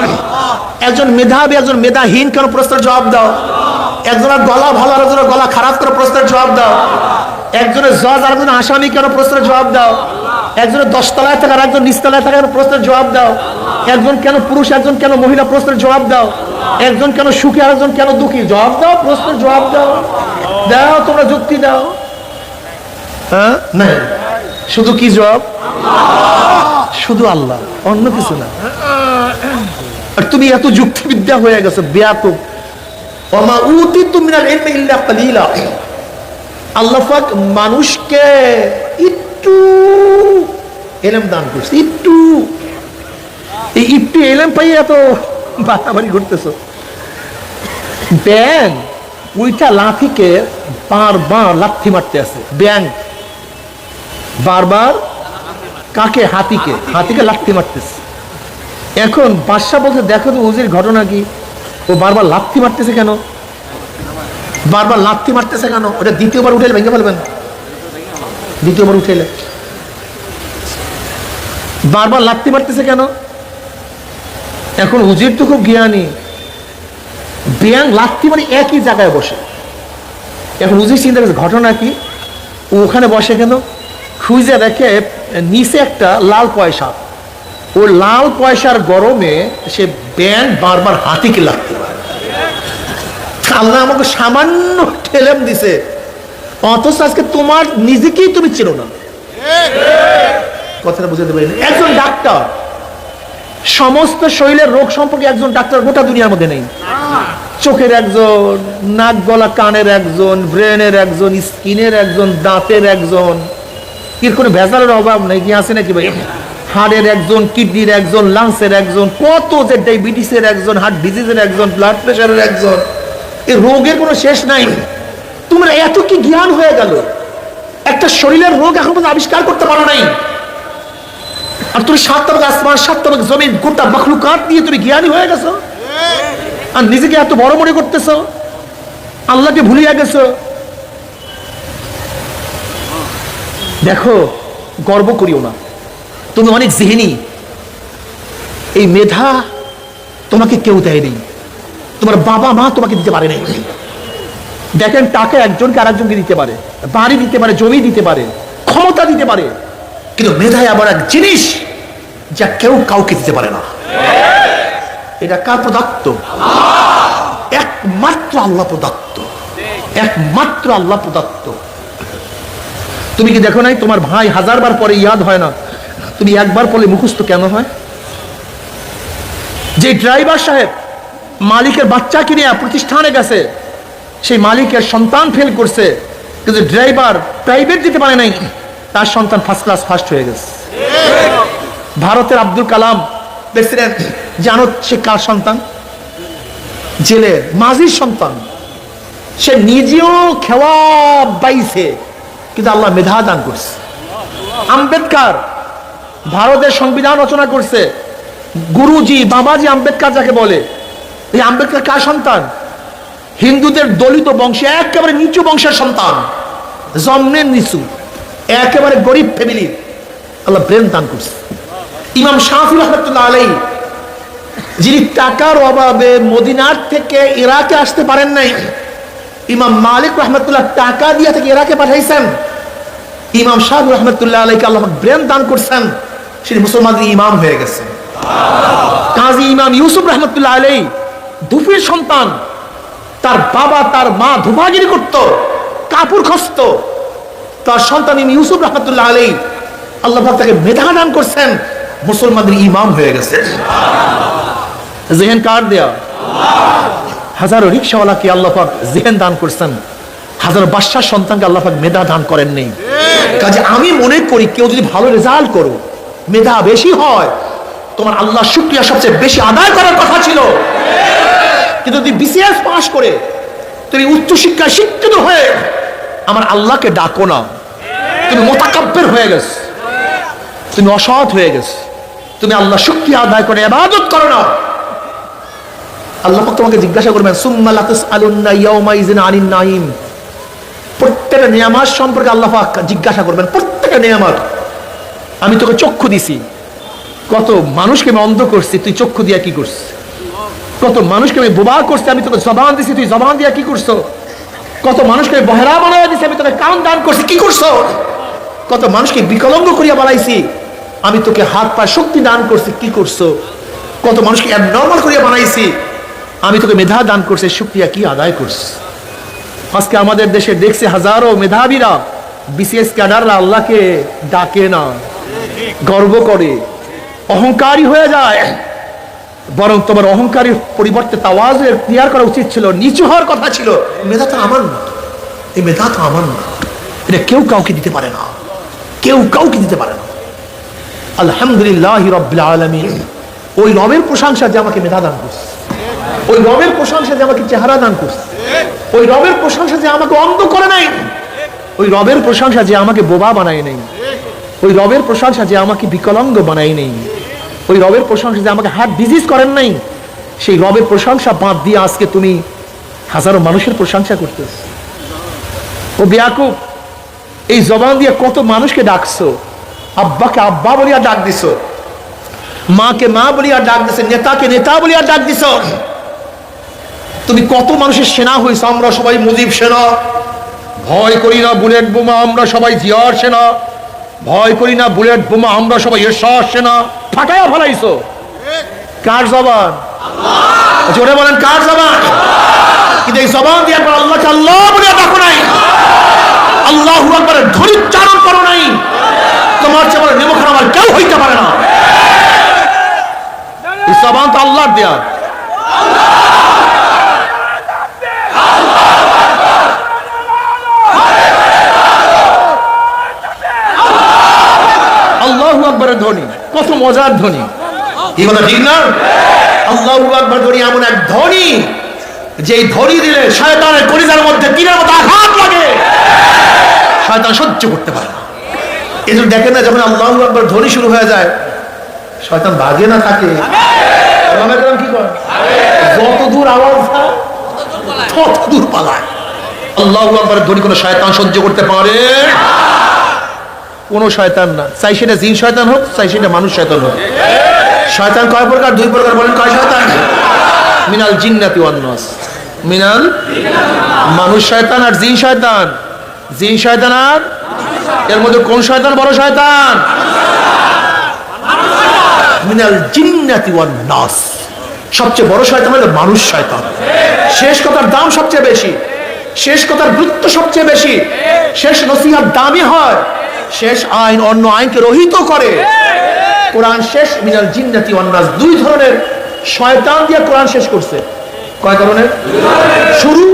একজন মেধাবী একজন মেধাহীন কেন? প্রশ্নের জবাব দাও। একজনের গলা ভালো আর একজনের গলা খারাপ কেন? প্রশ্নের জবাব দাও। একজনের জজ আর একজন আসামি কেন? প্রশ্নের জবাব দাও। একজনের 10 তলায় থাকে আর একজন নিচতলায় থাকে, প্রশ্নের জবাব দাও। একজন কেন পুরুষ একজন কেন মহিলা? প্রশ্নের জবাব দাও। একজন কেন সুখী আর একজন কেন দুঃখী? জবাব দাও, প্রশ্নের জবাব দাও। দাও, তোমরা যুক্তি দাও। হ্যাঁ না, শুধু কি জবাব? শুধু আল্লাহ, অন্য কিছু না। আর তুমি এত যুক্তিবিদ্যা হয়ে গেছো, বেয়াকুব। ওমা উতিতুম মিনাল ইলমি ইল্লা কালিলা। আল্লাহ পাক মানুষকে একটু ইলম দান করছে, একটু। এই একটু ইলম পাই এত বাড়াবাড়ি করতেছো। ব্যাং ওইটা লাঠিকে বারবার লাথি মারতে আছে। ব্যাং বারবার কাকে? হাতিকে লাথি মারতেছে। এখন বাদশাহ বলছে, দেখো তো উজির ঘটনা কি? ও বারবার লাথি মারতেছে কেন? বারবার লাথি মারতেছে কেন? ওটা দ্বিতীয়বার উঠে ভেঙে ফেলবেন। দ্বিতীয়বার উঠে বারবার লাথি মারতেছে কেন? এখন উজির তো খুব জ্ঞানী, ব্যাং লাথি মানে একই জায়গায় বসে। এখন উজির চিন্তা করছে ঘটনা কি? ওখানে বসে কেন? খুঁজে দেখে নিচে একটা লাল পয়সা। ও লাল পয়সার গরমে সে ব্যাং বারবার হাতিকে লাগতে পারে। আল্লাহ আমাকে সামান্য ঠেলেম দিছে, অথচ আজকে তোমার নিজেকেই তুমি চিনো না। কথাটা বুঝাতে পারিনি। একজন ডাক্তার, সমস্ত শরীরের রোগ সম্পর্কে একজন ডাক্তার গোটা দুনিয়ার মধ্যে নেই। চোখের একজন, নাক গলা কানের একজন, ব্রেনের একজন, স্কিনের একজন, দাঁতের একজন, এর কোনো ভেজালের অভাব নেই। কি আছে নাকি ভাই? হাড়ের একজন, কিডনির একজন, লাংসের একজন, কত যে ডায়াবেটিসের একজন, হার্ট ডিজিজের একজন, ব্লাড প্রেশারের একজন, এই রোগের কোনো শেষ নাই। তোমরা এত কি জ্ঞান হয়ে গেল? একটা শরীরের রোগ এখন পর্যন্ত আবিষ্কার করতে পারো নাই। আর তুমি 7 তরফ আসমান, 7 তরফ জমিন, গোটা মাখলুকাত নিয়ে তুমি জ্ঞানী হয়ে গেছো। আর নিজেকে এত বড় মনে করতেছো, আল্লাহকে ভুলিয়ে গেছো। দেখো, গর্ব করিও না, তুমি অনেক জিহনি। এই মেধা তোমাকে কেউ দেয়নি, তোমার বাবা মা তোমাকে দিতে পারে নাই। দেখেন, টাকা একজনকে আরেকজনকে দিতে পারে, বাড়ি দিতে পারে, জমি দিতে পারে, ক্ষমতা দিতে পারে, কিন্তু মেধায় আবার এক জিনিস যা কেউ কাউকে দিতে পারে না। এটা কার প্রদত্ত? একমাত্র আল্লাহ প্রদত্ত, একমাত্র আল্লাহ প্রদত্ত। তুমি কি দেখো নাই তোমার ভাই 1000 বার পরে ইয়াদ হয় না, তুমি একবার পরে মুখস্থ কেন হয়? যে ড্রাইভার সাহেব মালিকের বাচ্চাকে নিয়ে প্রতিষ্ঠানে গেছে, সেই মালিকের সন্তান ফেল করছে, কিন্তু ড্রাইভার প্রাইভেট দিতে পারে নাই, তার সন্তান ফার্স্ট ক্লাস ফার্স্ট হয়ে গেছে। ভারতের আব্দুল কালাম প্রেসিডেন্ট, জানো সে কার সন্তান? জেলের মাঝির সন্তান। সে নিজেও খেওয়া বাইছে, কিন্তু আল্লাহ মেধা দান করছে। আম্বেদকর ভারতের সংবিধান রচনা করছে, গুরুজি বাবাজি আম্বেদকর যাকে বলে, এই আম্বেদকর কার সন্তান? হিন্দুদের দলিত বংশে একেবারে নিচু বংশের সন্তান, জন্মের নিচু, একেবারে গরিব ফ্যামিলির, আল্লাহ ব্রেন দান করছে। ইমাম শাফি রাহমাতুল্লাহ আলাইহি, যিনি টাকার অভাবে মদিনার থেকে ইরাকে আসতে পারেন নাই, ইমাম মালিক রাহমাতুল্লাহ টাকা দিয়ে থেকে ইরাকে পাঠাইছেন। ইমাম শাফি রাহমাতুল্লাহ আলাইহিকে আল্লাহ ব্রেন দান করছেন, তিনি মুসলমানদের ইমাম হয়ে গেছেন। কাজী ইমাম ইউসুফ রাহমাতুল্লাহ আলাইহি ধুফির সন্তান, তার বাবা তার মা ধোপাগিরি করত, কাপড় খসত, তার সন্তান ইউসুফ রাহমাতুল্লাহ আলাইহি আল্লাহ পাক তাকে মেধা দান করছেন, মুসলমানদের ইমাম হয়ে গেছে। জেহেন কার দেয়া? হাজারো রিকশাওয়ালাকে আল্লাহ পাক জেহেন দান করছেন, হাজারো বাদশার সন্তানকে আল্লাহ পাক মেধা দান করেন নেই। কাজে আমি মনে করি কেউ যদি ভালো রেজাল্ট করো, মেধা বেশি হয়, তোমার আল্লাহ শুকরিয়া সবচেয়ে বেশি আদায় করার কথা ছিল। কিন্তু তুমি বিসিএস পাস করে তুমি উচ্চশিক্ষায় শিক্ষিত হয়ে আমার আল্লাহকে ডাকো না, তুমি মুতাকাব্বির হয়ে গেছো, তুমি অসৎ হয়ে গেছো, তুমি আল্লাহ শুকরিয়া আদায় করে ইবাদত করো না। আল্লাহ পাক তোমাকে জিজ্ঞাসা করবেন, সুম্মা লাতুসআলুন্না ইয়াওমাইযিন আনিন নাঈম। প্রত্যেকটা নিয়ামত সম্পর্কে আল্লাহ পাক জিজ্ঞাসা করবেন, প্রত্যেকটা নিয়ামত। আমি তোকে চক্ষু দিছি, কত মানুষকে আমি অন্ধ করছি, তুই চক্ষু দিয়া কি করছিস? কত মানুষকে আমি বোবা করছি, আমি তোকে জবান দিছি, তুই জবান দিয়া কি করছো? কত মানুষকে আমি বহেরা বানাইয়া দিছি, আমি তোকে কান দান করছি, কি করছো? কত মানুষকে বিকলাঙ্গ করিয়া বানাইছি, আমি তোকে হাত পা শক্তি দান করছি, কি করছো? কত মানুষকে অ্যাবনর্মাল করিয়া বানাইছি, আমি তোকে মেধা দান করছি, শুকরিয়া কি আদায় করছি? আজকে আমাদের দেশে দেখছে হাজারো মেধাবীরা, বিসিএস ক্যাডাররা আল্লাহকে ডাকে না, গর্ব করে, অহংকারী হয়ে যায়। বরং তোমার অহংকারীর পরিবর্তে তাওয়াজুর ক্লিয়ার করা উচিত ছিল, নিচু হওয়ার কথা ছিল। মেধা তো আমার না, এই মেধা তো আমার না, এটা কেউ কাউকে দিতে পারে না, কেউ কাউকে দিতে পারে না। আলহামদুলিল্লাহি রাব্বিল আলামিন, ওই রবের প্রশংসা যে আমাকে মেধা দান করছে, ওই রবের প্রশংসা যে আমাকে চেহারা দান করছে, ওই রবের প্রশংসা যে আমাকে অন্ধ করে নাই, ওই রবের প্রশংসা যে আমাকে বোবা বানায় নাই, ওই রবের প্রশংসা যে আমাকে বিকলাঙ্গ বানায় নেই, ওই রবের প্রশংসা যে আমাকে হার্ট ডিজিজ করেন নাই, সেই রবের প্রশংসা বাদ দিয়ে আজকে তুমি হাজারো মানুষের প্রশংসা করতেছ। ও বেয়াকুব, এই জবান দিয়ে কত মানুষকে ডাকছো, আব্বাকে আব্বা বলিয়া ডাক দিছ, মাকে মা বলিয়া ডাক দিছ, নেতাকে নেতা বলিয়া ডাক দিছ। তুমি কত মানুষের সেনা হইছ, আমরা সবাই মুজিব সেনা, ভয় করি না বুলেট বোমা, আমরা সবাই জিয়ার সেনা, ভয় করি না বুলেট বোমা, আমরা সবাই এরশাদ সেনা, ফাটাইয়া ফেলাইছো। কার জবান? জোরে বলেন কার জবান? কিন্তু এই জবান দিয়ে একবার আল্লাহকে আল্লাহ বলিয়া ডাকো নাই, আল্লাহু আকবারের ধ্বনি উচ্চারণ করো নাই, তোমার চেয়ে বড় নেমখান আমার কেউ হইতে পারে না। এই জবান তো আল্লাহর দেয়া। আল্লাহু আকবারের ধ্বনি কত মজার ধ্বনি, কি কথা ঠিক না? আল্লাহু আকবার ধ্বনি এমন এক ধ্বনি, যে ধ্বনি দিলে শয়তানের কলিজার মধ্যে তীরের মতো আঘাত লাগে, শয়তান সহ্য করতে পারে না। এই জন্য দেখেন না, যখন আল্লাহু আকবার ধ্বনি শুরু হয়ে যায়, শয়তান ভাগে না থাকে, কি করে? যত দূর আওয়াজ হয় তত দূর পালায়। আল্লাহু আকবারের ধ্বনি কোনো শয়তান সহ্য করতে পারে? কোনো শয়তান না, চাই সেটা জিন শয়তান হোক, চাই সেটা মানুষ শয়তান হোক। শয়তান কয় প্রকার? দুই প্রকার। বলেন কয় শয়তান? মিনাল জিন্নাতি ওয়ান নাস, মিনাল মানুষ শয়তান আর জিন শয়তান। জিন শয়তান আর এর মধ্যে কোন শয়তান বড় শয়তান? মিনাল জিন্নাতি ওয়ান নাস, সবচেয়ে বড় শয়তান হলো মানুষ শয়তান। শেষ কথার দাম সবচেয়ে বেশি। শেষ কথার গুরুত্ব সবচেয়ে বেশি, শেষ নসিহত দামি হয়, শেষ আইন অন্য আইনকে রহিত করে। কোরআন শেষ মিনাল জিন্নাতি ওয়ান নাস, দুই ধরনের শয়তান দিয়ে কোরআন শেষ করছে। কয় ধরনের? শুরু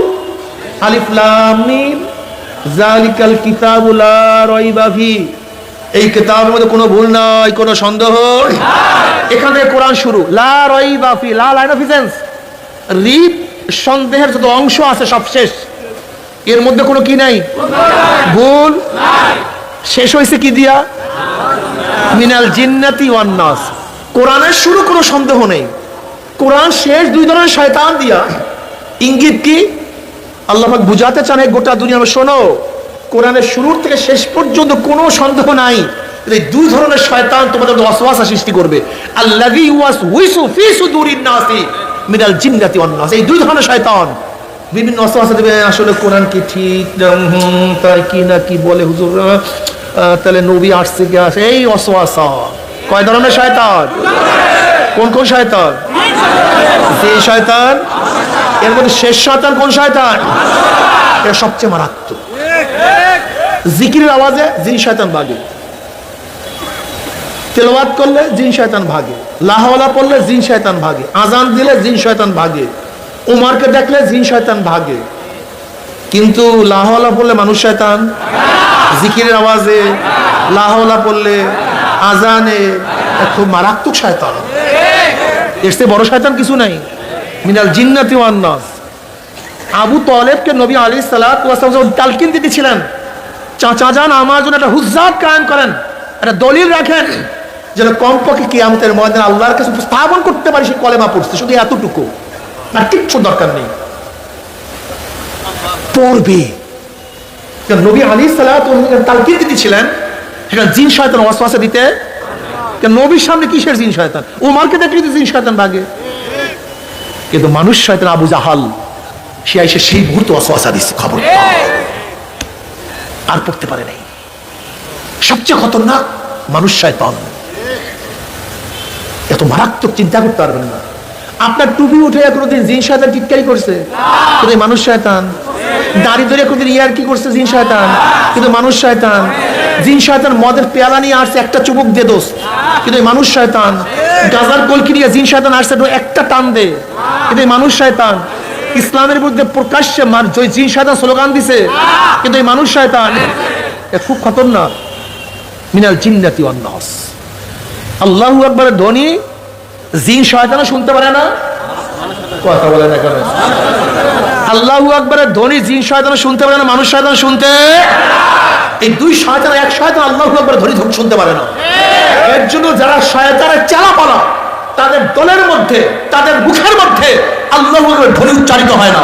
আলিফ লাম মিম যালিকাল কিতাবু লা রাইবা ফি, এই কিতাবের মধ্যে কোনো ভুল নাই, কোনো সন্দেহ নাই। এখান থেকে কোরআন শুরু, লা রাইবা ফি, লা লাইন অফ ইসেন্স, রিপ সন্দেহের যত অংশ আছে সব শেষ, এর মধ্যে কোনো কি নাই, ভুল নাই। শেষ হয়েছে কি দিয়া? মিনাল জিন্নাতি ওয়ান নাস। কোরআনের শুরু কোনো সন্দেহ নেই, কোরআন শেষ দুই ধরনের শয়তান দিয়া। ইঙ্গিত কি? আল্লাহ পাক বুঝাতে চান এই গোটা দুনিয়া শোনো, কোরআনের শুরুর থেকে শেষ পর্যন্ত কোনো সন্দেহ নাই, এই দুই ধরনের শয়তান তোমাদের ওয়াসওয়াসা সৃষ্টি করবে। আল্লাযী ইউওয়াসউইসু ফি সুদুরিন নাসি মিনাল জিন্নাতি ওয়ান নাস, এই দুই ধরনের শয়তান বিভিন্ন ওয়াসওয়াসা দেবে। আসলে কোরআন কি ঠিক, তাই কি না কি বলে হুজুর, তাহলে নবী আসছে কি আসে, এই ওয়াসওয়াসা। কয় ধরনের শয়তান? কোন কোন শয়তান? যে শয়তান, এর মধ্যে শেষ শয়তান কোন শয়তান? এটা সবচেয়ে মারাত্মক। জিকিরের আওয়াজে জিন শয়তান ভাগে, তেলাওয়াত করলে জিন শয়তান ভাগে, লা হাওলা পড়লে জিন শয়তান ভাগে, আজান দিলে জিন শয়তান ভাগে, উমারকে দেখলে জিন শয়তান ভাগে। কিন্তু লা হাওলা পড়লে মানুষ শয়তান, জিকিরের আওয়াজে লা হাওলা পড়লে, আজানে, খুব মারাত্মক শয়তান। এর চেয়ে বড় শয়তান কিছু নাই। মিনাল জিন্নাতি ওয়ান নাস। আবু তালেবকে নবী আলাইহিস সালাতু ওয়াস সালাম তালকিন দিতেছিলেন, চাচা যান আমার জন্য একটা হুজ্জাত কায়েম করেন, একটা দলিল রাখেন, যেন কমপক্ষে কিয়ামতের ময়দানে আল্লাহর কাছে উপস্থাপন করতে পারি সে কলেমা পড়ছে, শুধু এতটুকু, আর কিচ্ছু দরকার নেই, পড়বে। নবী আলাইহিস সালাতু ওয়াস সালাম তালকিন দিতেছিলেন, সেখানে জিন শয়তান ওয়াসওয়াসা দিতে। নবীর সামনে কিসের জিন শয়তান? উমারকে দেখলে তো জিন শয়তান ভাগে, কিন্তু মানুষ শয়তান আবু জাহাল, সে এসে সেই মুহূর্তে ওয়াসওয়াসা দিচ্ছে, খবর আর পড়তে পারে নাই। সবচেয়ে খতরনাক মানুষ শয়তান, এত মারাত্মক, চিন্তা করতে পারবেন না। আপনার টুপি উঠে কোনোদিন জিন শয়তান টিটকারি করছে, কিন্তু মানুষ শয়তান। দাড়ি ধরে কোনোদিন ইয়ার কি করছে, জিন শয়তান, কিন্তু মানুষ শয়তান। জিন শয়তান মদের পেয়ালা নিয়ে আসছে, একটা চুমুক দে দোস্ত, কিন্তু মানুষ শয়তান। গাজার কলকি নিয়ে জিন শয়তান আসছে, একটা টান দে, কিন্তু মানুষ শয়তান। ইসলামের বিরুদ্ধে প্রকাশ্যে জিন শয়তান স্লোগান দিছে, কিন্তু এই মানুষ শয়তান। খুব খতরনাক। মিনাল জিন্নাতি ওয়ান নাস। আল্লাহু আকবার ধ্বনি জিন শয়তানও শুনতে পারে না, কথা বলে না কেন? আল্লাহু আকবারের ধ্বনি জিন শয়তানও শুনতে পারে না, মানুষ শয়তান শুনতে। এই দুই শয়তান, এক শয়তান আল্লাহু আকবার ধ্বনি শুনতে পারে না। এর জন্য যারা শয়তানের চালাপালা, তাদের দলের মধ্যে, তাদের মুখের মধ্যে আল্লাহু আকবার ধ্বনি উচ্চারিত হয় না,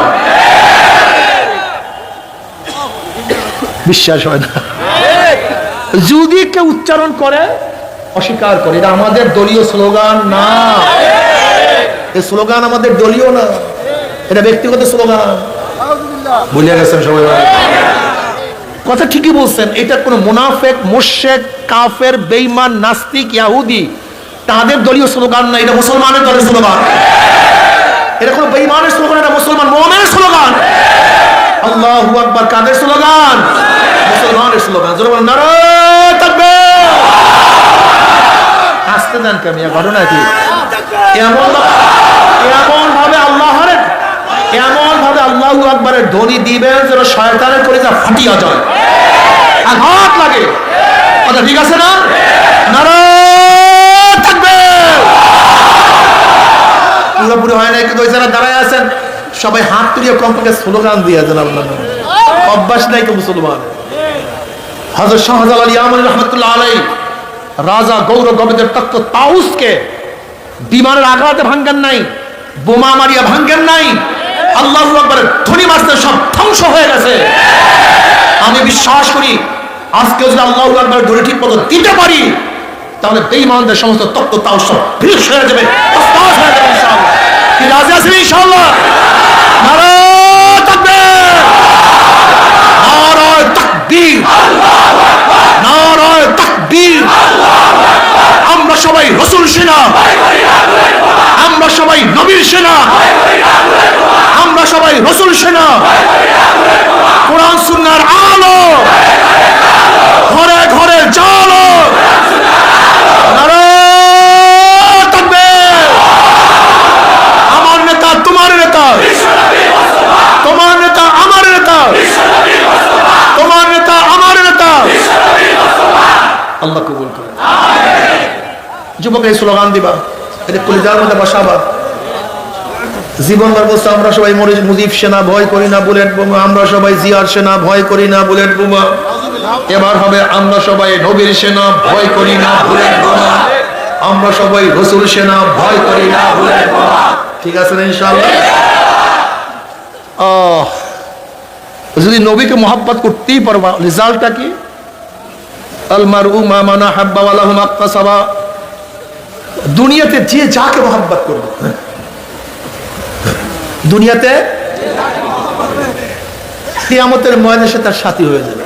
বিশ্বাস হয় না। যদি কেউ উচ্চারণ করে, অস্বীকার করে, এটা আমাদের দলীয় স্লোগান না, এই স্লোগান আমাদের দলীয় না, এটা ব্যক্তিগত স্লোগান। ভুলে গেছেন সবাই? কথা ঠিকই বলছেন। এটা কোন মুনাফিক, মুশরিক, কাফের, বেঈমান, নাস্তিক, ইহুদি তাদের দলীয় স্লোগান না, এটা মুসলমানের দলের স্লোগান। এটা কোন বেঈমানের স্লোগান, এটা মুসলমান মুমিনের স্লোগান। আল্লাহু আকবার কাদের স্লোগান? মুসলমানের স্লোগান। জোরে বলেন নারে তাকবীর। আসতে দেন কামিয়া, ঘটনা কি? এমন ভাবে আল্লাহু আকবারের ধ্বনি দিবেন যেন শয়তানের কলিজা ফাটিয়া যায়, আঘাত লাগে। কথা ঠিক আছে না? নারে তাকবীর। পুরোপুরি হয় না, কিন্তু ওই যারা দাঁড়ায় আছেন সবাই হাত তুলিয়ে কমপক্ষে স্লোগান দিয়ে দেন আল্লাহ। অভ্যাস নাই তো মুসলমান। হযরত শাহজালাল ইয়ামানী রাহমাতুল্লাহ আলাইহি রাজা গৌর গোবিন্দের তখ্ত তাউসকে বিমানের আঘাতে ভাঙ্গেন নাই, বোমা মারিয়া ভাঙ্গেন নাই, আল্লাহু আকবারের ধ্বনি মারতে সব ধ্বংস হয়ে গেছে। আমি বিশ্বাস করি আজকে যদি আল্লাহু আকবারের ধ্বনি ঠিক মতো দিতে পারি, তাহলে বেঈমানদের সমস্ত তখ্ত তাউস সব বিনাশ হয়ে যাবে, তসতাস হয়ে যাবে ইনশাআল্লাহ। কি রাজি আছেন ইনশাআল্লাহ? নারে তাকবীর, নারে তাকবীর, আল্লাহু আকবার, নারে তাকবীর, আল্লাহু আকবার। আমরা সবাই রাসূল সেনা, আমরা সবাই নবীর সেনা, আমরা সবাই রাসূল সেনা। আল্লাহ কবুল করে। যুবক এই স্লোগান দিবা, এটা কলিজার মধ্যে বসাবা। জীবনভর বলছে আমরা সবাই মুজিব সেনা ভয় করি না বুলেট বোমা, আমরা সবাই জিয়ার সেনা ভয় করি না বুলেট বোমা। এবার হবে আমরা সবাই নবীর সেনা ভয় করি না বুলেট বোমা, আমরা সবাই রসুল সেনা ভয় করি না বুলেট বোমা। ঠিক আছে না ইনশাআল্লাহ? যদি নবীকে মহব্বত করতেই পারবা, রেজাল্টটা কি? আল মারউ মা মান আহাব্বা ওয়া লাহু মাকতাসাবা। দুনিয়াতে যে যাকে মহব্বত করবে, দুনিয়াতে কিয়ামতের ময়দানে সে তার সাথী হয়ে যাবে।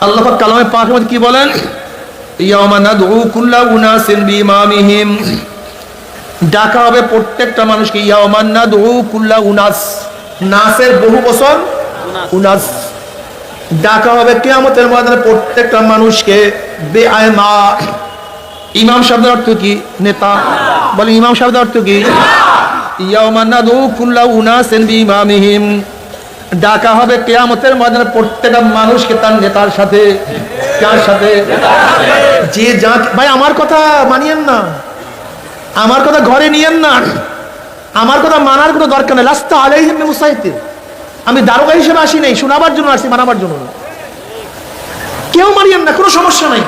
আল্লাহ পাক কালামে পাকের মধ্যে কি বলেন? ইয়াওমা নাদউ কুল্লা উনাসিন বিইমামিহিম। ডাকা হবে প্রত্যেকটা মানুষকে। ইয়াওমা নাদউ কুল্লা উনাস, নাসের বহু বচন উনাস। ডাকা হবে কিয়ামতের ময়দানে প্রত্যেকটা মানুষকে বেআইমা। ইমাম শব্দের অর্থ কি? নেতা। বলে ইমাম শব্দের অর্থ কি? ইয়াওমা নাদউ কুল্লা উনাসিন বিইমামিহিম। ডাকা হবে কিয়ামতের ময়দানে প্রত্যেকটা মানুষকে তার নেতার সাথে। কার সাথে? যে যা। ভাই আমার কথা মানিয়েন না, আমার কথা ঘরে নিয়েন না, আমার কথা মানার কোনো দরকার নেই। লাস্তা আলাইহিম বিমুসাইতির। আমি দারোগা হিসেবে আসি নাই, শোনাবার জন্য আসি, মানাবার জন্য না। কেউ মানিয়েন না, কোনো সমস্যা নাই।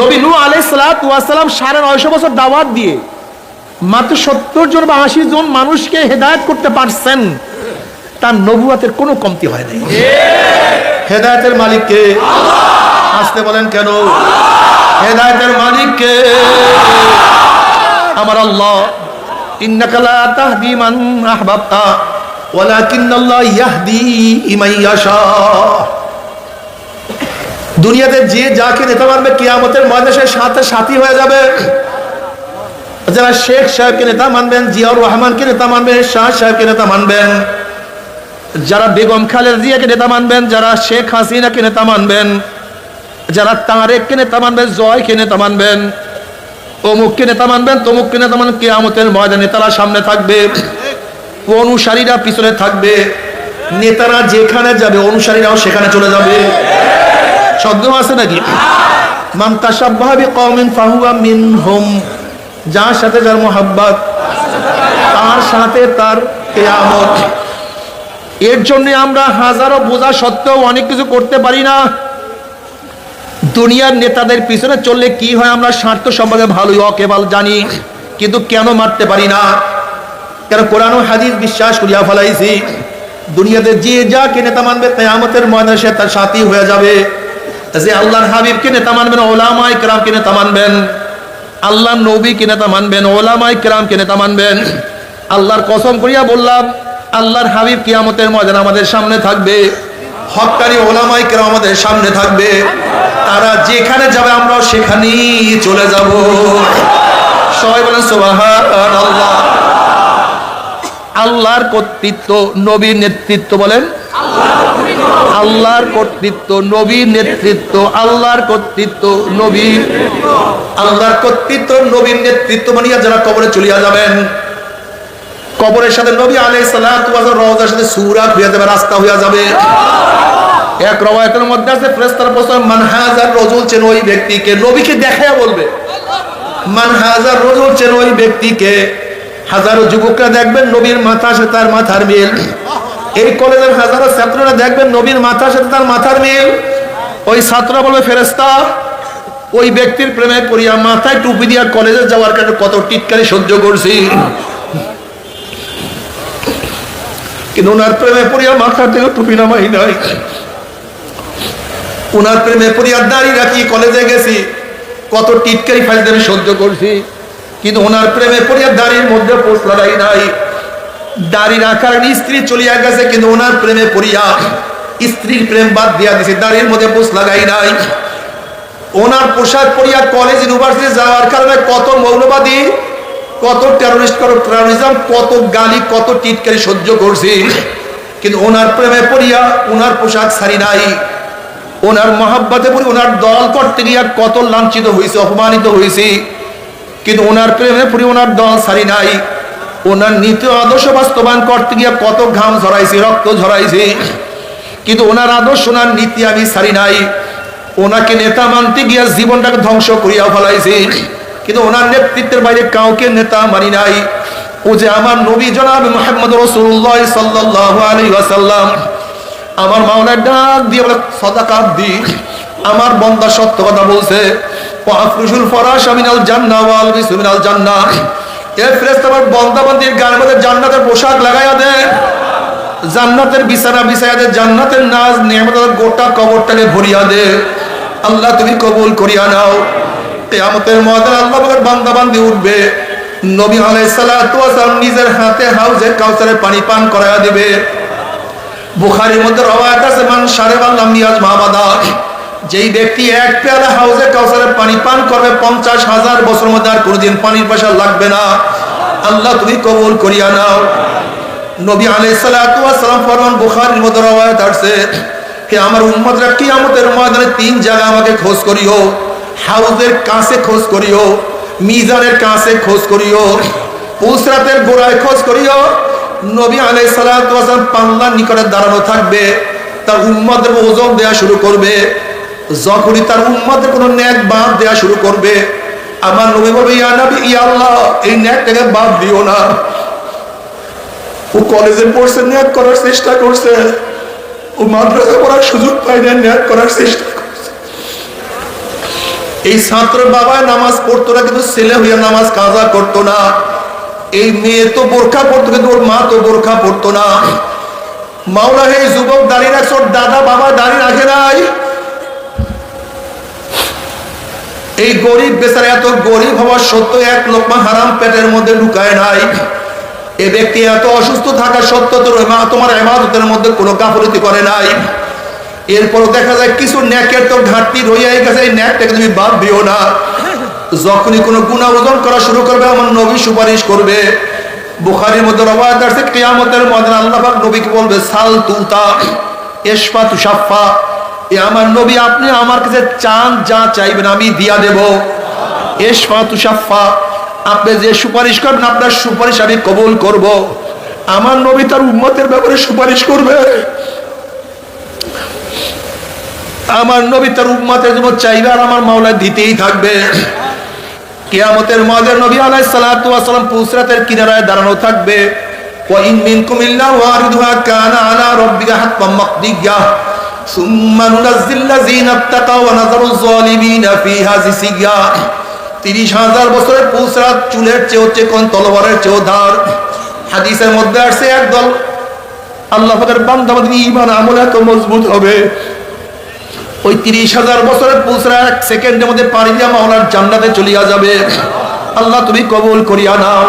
নবী নূহ আলাইহিস সালাতু ওয়াস সালাম 950 বছর দাওয়াত দিয়ে মাত্র 70 জন বা 80 জন মানুষকে হেদায়েত করতে পারছেন। তার নবুয়তের কোনো কমতি হয় নাই। হেদায়েতের মালিক কে? আসতে বলেন কেন? হেদায়েতের মালিক কে? আমার আল্লাহ। ইন্নাকা লা তাহদি মান আহবাবতা ওয়ালাকিন্নাল্লাহ ইয়াহদি মান ইয়াশা। দুনিয়াতে যে যাকে নেতা মানবে কিয়ামতের ময়দানে সাথে সাথী হয়ে যাবে। যারা শেখ সাহেবকে নেতা মানবেন, জিয়াউর রহমানকে নেতা মানবেন, শাহ সাহেবকে নেতা মানবেন, যারা বেগম খালেদা জিয়াকে নেতা মানবেন, যারা শেখ হাসিনাকে নেতা মানবেন, যারা তারেককে নেতা মানবেন, জয়কে নেতা মানবেন, অমুককে নেতা মানবেন, তমুককে নেতা মানবেন, কিয়ামতের ময়দানে নেতারা সামনে থাকবে, অনুসারীরা পিছনে থাকবে। নেতারা যেখানে যাবে অনুসারীরাও সেখানে চলে যাবে। শব্দ আছে নাকি? মান তাশাব্বাহা বিকওমিন ফাহুয়া মিনহুম। যার সাথে যার মোহাব্বত, তার সাথে তার কিয়ামত। এর জন্য আমরা হাজারো বোঝা সত্ত্বেও অনেক কিছু করতে পারি না। দুনিয়ার নেতাদের পিছনে চললে কি হয় আমরা স্বার্থ সম্পর্কে ভালোই অকেবাল জানি, কিন্তু কেন মারতে পারি না? কেন কোরআন ও হাদিস বিশ্বাস করিয়া ফেলাইছি। দুনিয়াতে যে যাকে নেতা মানবে কিয়ামতের ময়দানে সে তার সাথী হয়ে যাবে। যে আল্লাহর হাবিবকে নেতা মানবেন, ওলামায়ে কেরামকে নেতা মানবেন, আল্লাহর নবীকে নেতা মানবেন, ওলামায়ে কেরামকে নেতা মানবেন। আল্লাহর কসম করিয়া বললাম, আল্লাহর হাবিব কিয়ামতের ময়দানে আমাদের সামনে থাকবে, হক্কানি ওলামায়ে কেরাম আমাদের সামনে থাকবে। তারা যেখানে যাবে আমরাও সেখানেই চলে যাব। সবাই বলেন সুবহানাল্লাহ। আল্লাহর কর্তৃত্ব, নবীর নেতৃত্ব। বলেন আল্লাহর কর্তৃত্ব, নবীর নেতৃত্ব। আল্লাহর কর্তৃত্ব, নবীর। আল্লাহর কর্তৃত্ব, নবীর নেতৃত্ব মানিয়া যারা কবরে চলিয়া যাবেন, কবরের সাথে নবী আলাইহিস সালাতু ওয়াস সালাম রওজার সাথে সূরাত হয়ে যাবে, রাস্তা হয়ে যাবে। এক রওয়ায়াতের মধ্যে আছে ফেরেশতারা বলছে মান হাযার রাজুল, চেন ওই ব্যক্তিকে। নবীকে দেখায়া বলবে মান হাযার রাজুল, চেন ওই ব্যক্তিকে। হাজারো যুবকরা দেখবেন নবীর মাথার সাথে তার মাথার মিল। এই কলেজের হাজারো ছাত্ররা দেখবেন নবীর মাথার সাথে তার মাথার মিল। ওই ছাত্ররা বলবে ফেরেশতা ওই ব্যক্তির প্রেমে পড়িয়া মাথায় টুপি দিয়া কলেজে যাওয়ার কারণে কত টিটকারি সহ্য করছি, কিন্তু ওনার প্রেমে পড়িয়া মাথা থেকে টুপি নামাই নাই। ওনার প্রেমে পড়িয়া দাড়ি রাখি কলেজে গেছি, কত টিটকারি ফাইজদামি সহ্য করছি, কিন্তু ওনার প্রেমে পড়িয়া দাড়ির মধ্যে পোষ লাগাই নাই। দাড়ি রাখার স্ত্রী চলিয়া গেছে, কিন্তু ওনার প্রেমে পড়িয়া স্ত্রীর প্রেম বাদ দিয়া দিছে, দাড়ির মধ্যে পোষ লাগাই নাই। ওনার পোশাক পড়িয়া কলেজ ইউনিভার্সিটি যাওয়ার কারণে কত মৌলবাদী, কত টেরোরিস্ট, কত টেরোরিজম, কত গালি, কত টিটকারি সহ্য করছি, কিন্তু ওনার প্রেমে পড়িয়া ওনার পোশাক ছাড়ি নাই। ওনার মহাব্বতে পড়ি ওনার দল করতে গিয়া কত লাঞ্ছিত হয়েছে, অপমানিত হয়েছি, কিন্তু ওনার প্রেমে পড়ি ওনার দল ছাড়ি নাই। ওনার নীতি আদর্শ বাস্তবায়ন করতে গিয়া কত ঘাম ঝরাইছি, রক্ত ঝরাইছি, কিন্তু ওনার আদর্শ, ওনার নীতি আমি ছাড়ি নাই। ওনাকে নেতা মানতে গিয়া জীবনটাকে ধ্বংস করিয়া ফেলাইছি, কিন্তু ওনার নেতৃত্বের বাইরে কাউকে নেতা মানি নাই। ও যে আমার নবী জনাব মুহাম্মদ রাসূলুল্লাহ সাল্লাল্লাহু আলাইহি ওয়াসাল্লাম, আমার মাওলা ডাক দিয়ে বলে সাদাকাত দি, আমার বান্দা সত্য কথা বলছে। ওয়াফরুশুল ফরাশ মিনাল জান্নাহ ওয়াল বিসু মিনাল জান্নাহ, এ ফেরেশতা আমার বান্দা বান্দির গায়ের মধ্যে জান্নাতের পোশাক লাগাইয়া দে, জান্নাতের বিছানা বিছাইয়া দে, জান্নাতের নাজ নিয়ামতের গোটা কবরটাকে ভরিয়া দে। আল্লাহ তুমি কবুল করিয়া নাও। কিয়ামতের ময়দানে আল্লাহ পাকের বান্দা বান্দি উঠবে, নবী আলাইহিস সালাতু ওয়াস সালাম নিজের হাতে হাউজে কাউসারের পানি পান করায়া দিবে। বুখারীর মধ্যে রওয়ায়াত আছে, মান শারিবা লাম ইয়াজমা আবাদা, যেই ব্যক্তি এক পেয়ালা হাউজে কাউসারের পানি পান করবে 50,000 বছরের মধ্যে আর কোনোদিন পানির পয়সা লাগবে না। আল্লাহ তুমি কবুল করিয়া নাও। নবী আলাইহিস সালাতু ওয়াস সালাম ফরমান, বুখারীর মধ্যে রওয়ায়াত আছে, কে আমার উম্মতরা কিয়ামতের ময়দানে 3 জায়গা আমাকে খোঁজ করিও। হাউজের কাছে খোঁজ করিও, মিজানের কাছে খোঁজ করিও, পুসরাতের গোড়ায় খোঁজ করিও। নবী আলাইহিস সালাতু ওয়াস সালাম পাল্লার নিকটে দাঁড়ানো থাকবে, তার উম্মতদের ওজন দেয়া শুরু করবে। যখনই তার উম্মতের কোনো নেক বাদ দেয়া শুরু করবে, আমার নবী বলবে, ইয়া নবী, ইয়া আল্লাহ, এই নেকটাকে বাদ দিও না। ও কলেজে পড়ছে, নেক করার চেষ্টা করছে, ও মাদ্রাসা পড়ার সুযোগ পায় না, নেক করার চেষ্টা করছে। এই ছাত্র বাবা নামাজ পড়তো না, কিন্তু ছেলে হইয়া নামাজ কাজা করতো না। এই মেয়ে তো বোরখা পড়তো, কিন্তু ওর মা তো বোরখা পড়তো না। মাওলা হে যুবক দাঁড়িয়ে রাখছে, ওর দাদা বাবা দাঁড়িয়ে রাখে নাই। এই গরিব বেচারা এত গরিব হওয়া সত্ত্বেও 1 লোকমা হারাম পেটের মধ্যে ঢুকায় নাই। এ ব্যক্তি এত অসুস্থ থাকা সত্ত্বেও তোমার ইবাদতের মধ্যে কোনো গাফলতি করে নাই। এরপর দেখা যায় কিছু নেকের তো ঘাটতি রইয়াই গেছে, এই নেকটাকে তুমি বাদ দিও না। যখনই কোনো গুনাহ ওজন করা শুরু করবে, আমার নবী সুপারিশ করবে। বুখারীর মধ্যে রওয়ায়াত আছে, কিয়ামতের ময়দানে আল্লাহ পাক নবীকে বলবে, সাল তুতা ইশফা তুশাফা, এ আমার নবী আপনি আমার কাছে চান, যা চাইবেন আমি দিয়া দেব। ইশফা তুশাফা, আপনি যে সুপারিশ করবেন আপনার সুপারিশ আমি কবুল করব। আমার নবী তার উম্মতের ব্যাপারে সুপারিশ করবে। আমার নবী তার উম্মতের জন্য চাইবে, আর আমার মাওলা দিতেই থাকবে। কিয়ামতের ময়দানে নবী আলাইহিস সালাতু ওয়াস সালাম পুসরাতের কিনারায় দাঁড়ানো থাকবে। ওয়া ইন মিনকুম ইল্লা ওয়ারিদুহা কানা আলা রাব্বিকা হাত্তাম মাকদিয়া সুম্মা নুনাজ্জিল লাযিনা ইত্তাকাও ওয়া নাযারুজ যালিমিনা ফিহা জিসিয়া। 30,000 বছরের পুসরাত চুলের চেয়ে হচ্ছে কোন তলোয়ারের চেয়ে ধার। হাদিসের মধ্যে আসছে, একদল আল্লাহ পাকের বান্দা বান্দি ঈমান আমল এত মজবুত হবে, ওই 30,000 বছরের পুসরা 1 সেকেন্ডের মধ্যে পাড়ি দিয়া মাওলার জান্নাতে চলিয়া যাবে। আল্লাহ তুমি কবুল করিয়া নাও।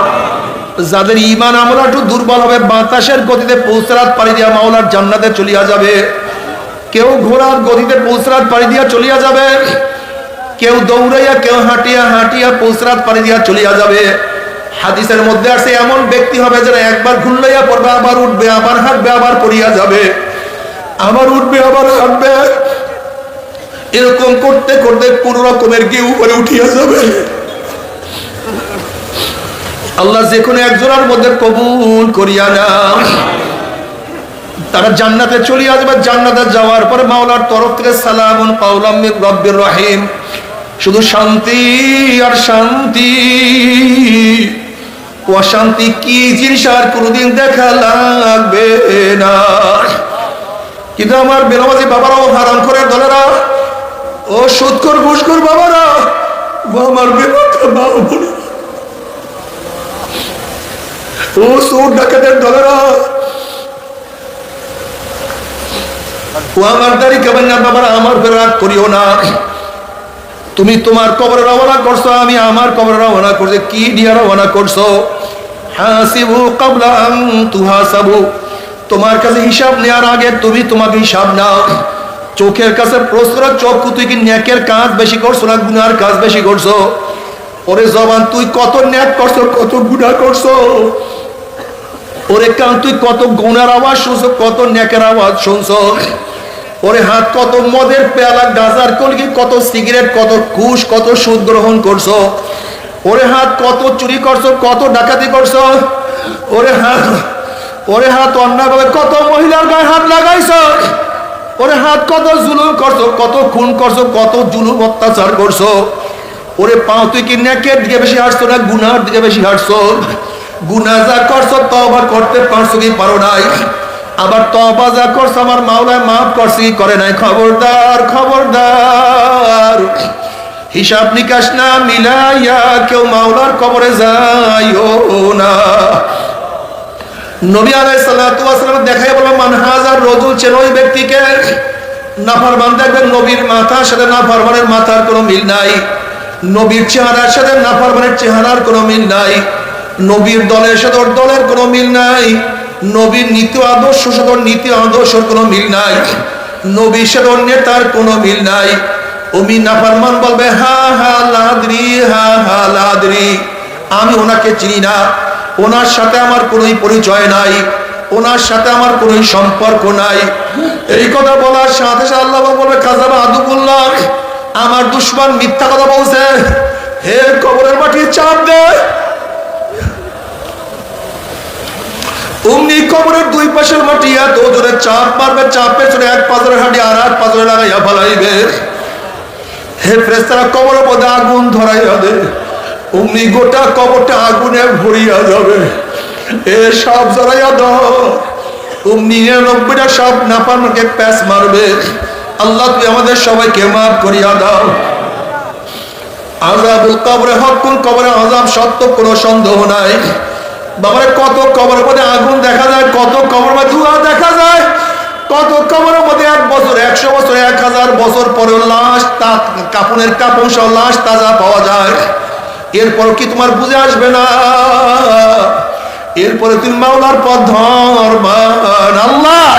যাদের ঈমান আমল একটু দুর্বল হবে, বাতাসের গতিতে পুসরাত পাড়ি দিয়া মাওলার জান্নাতে চলিয়া যাবে। কেউ ঘোড়ার গতিতে পুসরাত পাড়ি দিয়া চলিয়া যাবে, কেউ দৌড়াইয়া, কেউ হাঁটিয়া হাঁটিয়া পুসরাত পাড়ি দিয়া চলিয়া যাবে। হাদিসের মধ্যে আছে, এমন ব্যক্তি হবে যারা একবার ঘুরলাইয়া পড়বে, আবার উঠবে, আবার হাঁটবে, আবার পড়িয়া যাবে, আবার উঠবে, আবার হাঁটবে। এরকম করতে করতে কোন রকমের গিয়ে উপরে উঠিয়া যাবে। আল্লাহ যে কোনো একজনের মধ্যে কবুল করিয়া নাও। তারা জান্নাতে চলিয়া যাবে। জান্নাতে যাওয়ার পরে মাওলার তরফ থেকে সালামুন কাওলাম মির রাব্বির রহিম, শুধু শান্তি আর শান্তি। অশান্তি কি জিনিস আর কোনোদিন দেখা লাগবে না। কিন্তু আমার বেনামাজি বাবারাও, হারাম করে দলেরা, ও সুদখোর ঘুষখোর বাবারা, ও আমার বেনামাজি মা বোন, ও সুদ ডাকাতের দলেরা, ও আমার দাড়ি কাবান্নার বাবারা, আমার উপর রাগ করিও না। তুমি তোমার কবরে রওনা করছো, আমি আমার কবরে রওনা করছি। কি দিয়ে রওনা করছো? হাসিবু ক্বাবলা আন তুহাসাবু, তোমার কাছে হিসাব নেওয়ার আগে তুমি তোমাকে হিসাব নাও। চোখের কাছে প্রশ্ন, চক্ষু তুই কি নেকের কাজ বেশি করছো না গুনার কাজ বেশি করছো? ওরে জবান, তুই কত নেক করছো, কত গুনাহ করছো? ওরে কান, তুই কত গুনার আওয়াজ শুনছো, কত নেকের আওয়াজ শুনছো? ওরে হাত, কত মদের পেয়ালা, গাঁজার কলকি, কত সিগারেট, কত ঘুষ, কত সুদ গ্রহণ করছো? ওরে হাত, কত চুরি করছো, কত ডাকাতি করছো? ওরে হাত, অন্যভাবে কত মহিলার গায়ে হাত লাগাইছো? ওরে হাত কত জুলুম করছো, কত খুন করছো, কত জুলুম অত্যাচার করছো। ওরে পাও তুই কি নেকের দিকে বেশি হাঁটছো না গুনার দিকে বেশি হাঁটছো? গুনাহ যা করছো তওবা করতে পারছো কি পারো নাই? আবার তওবা যা করছো আমার মাওলায় মাফ করছি করে নাই? খবরদার খবরদার, হিসাব নিকাশ না মিলাইয়া কেউ মাওলার কবরে যাইও না। নবী আলাইহিস সালাতু ওয়াস সালাম দেখাই বলল মান হাজার রজুল, চেন ওই ব্যক্তিকে। নাফরমান দেখবেন নবীর মাথার সাথে নাফরমানের মাথার কোনো মিল নাই, নবীর চেহারার সাথে নাফরমানের চেহারার কোনো মিল নাই, নবীর দলের সাথে ওর দলের কোনো মিল নাই, নবীর নীতি আদর্শ সাথে নীতি আদর্শের কোনো মিল নাই, নবীর সাথে ওর নেতার কোনো মিল নাই। ওমি নাফরমান বলবে হা হা লাদরি, হা হা লাদরি, আমি ওনাকে চিনি না, ওনার সাথে আমার কোনো পরিচয় নাই, ওনার সাথে আমার কোনো সম্পর্ক নাই। এই কথা বলার সাথে সাথে আল্লাহ বলবে কাযাবা আদুবুল্লাহ, আমার দুশমন মিথ্যা কথা বলছে, হে কবরের মাটি চাপ দে। অমনি কবরের দুই পাশের মাটি এত জোরে চাপ মারবে, চাপের জোরে এক পাথরের হাঁটি আর এক পাথরে লাগাইয়া ফেলাইবে। হে ফেরেশতারা কবরের মধ্যে আগুন ধরাইয়া দে, অমনি গোটা কবরটা আগুনে ভরিয়া যাবে। এ সব জড়াইয়া দাও, অমনি 99টা সব নাফরমানকে প্যাঁচ মারবে। আল্লাহ তুই আমাদের সবাইকে মাফ করিয়া দাও। আযাবুল কবরে হকুন, কবরে আযাব সত্য, কোনো সন্দেহ নাই। বাবারে কত কবরের মধ্যে আগুন দেখা যায়, কত কবরের মধ্যে ধোঁয়া দেখা যায়, কত কবরের মধ্যে 1 বছর 100 বছর 1000 বছর পরে লাশ, কাপনের কাপড় সহ লাশ তাজা পাওয়া যায়। এরপর কি তোমার বুঝে আসবে না? এরপরে তুমি মাওলার পথ ধরমান। আল্লাহ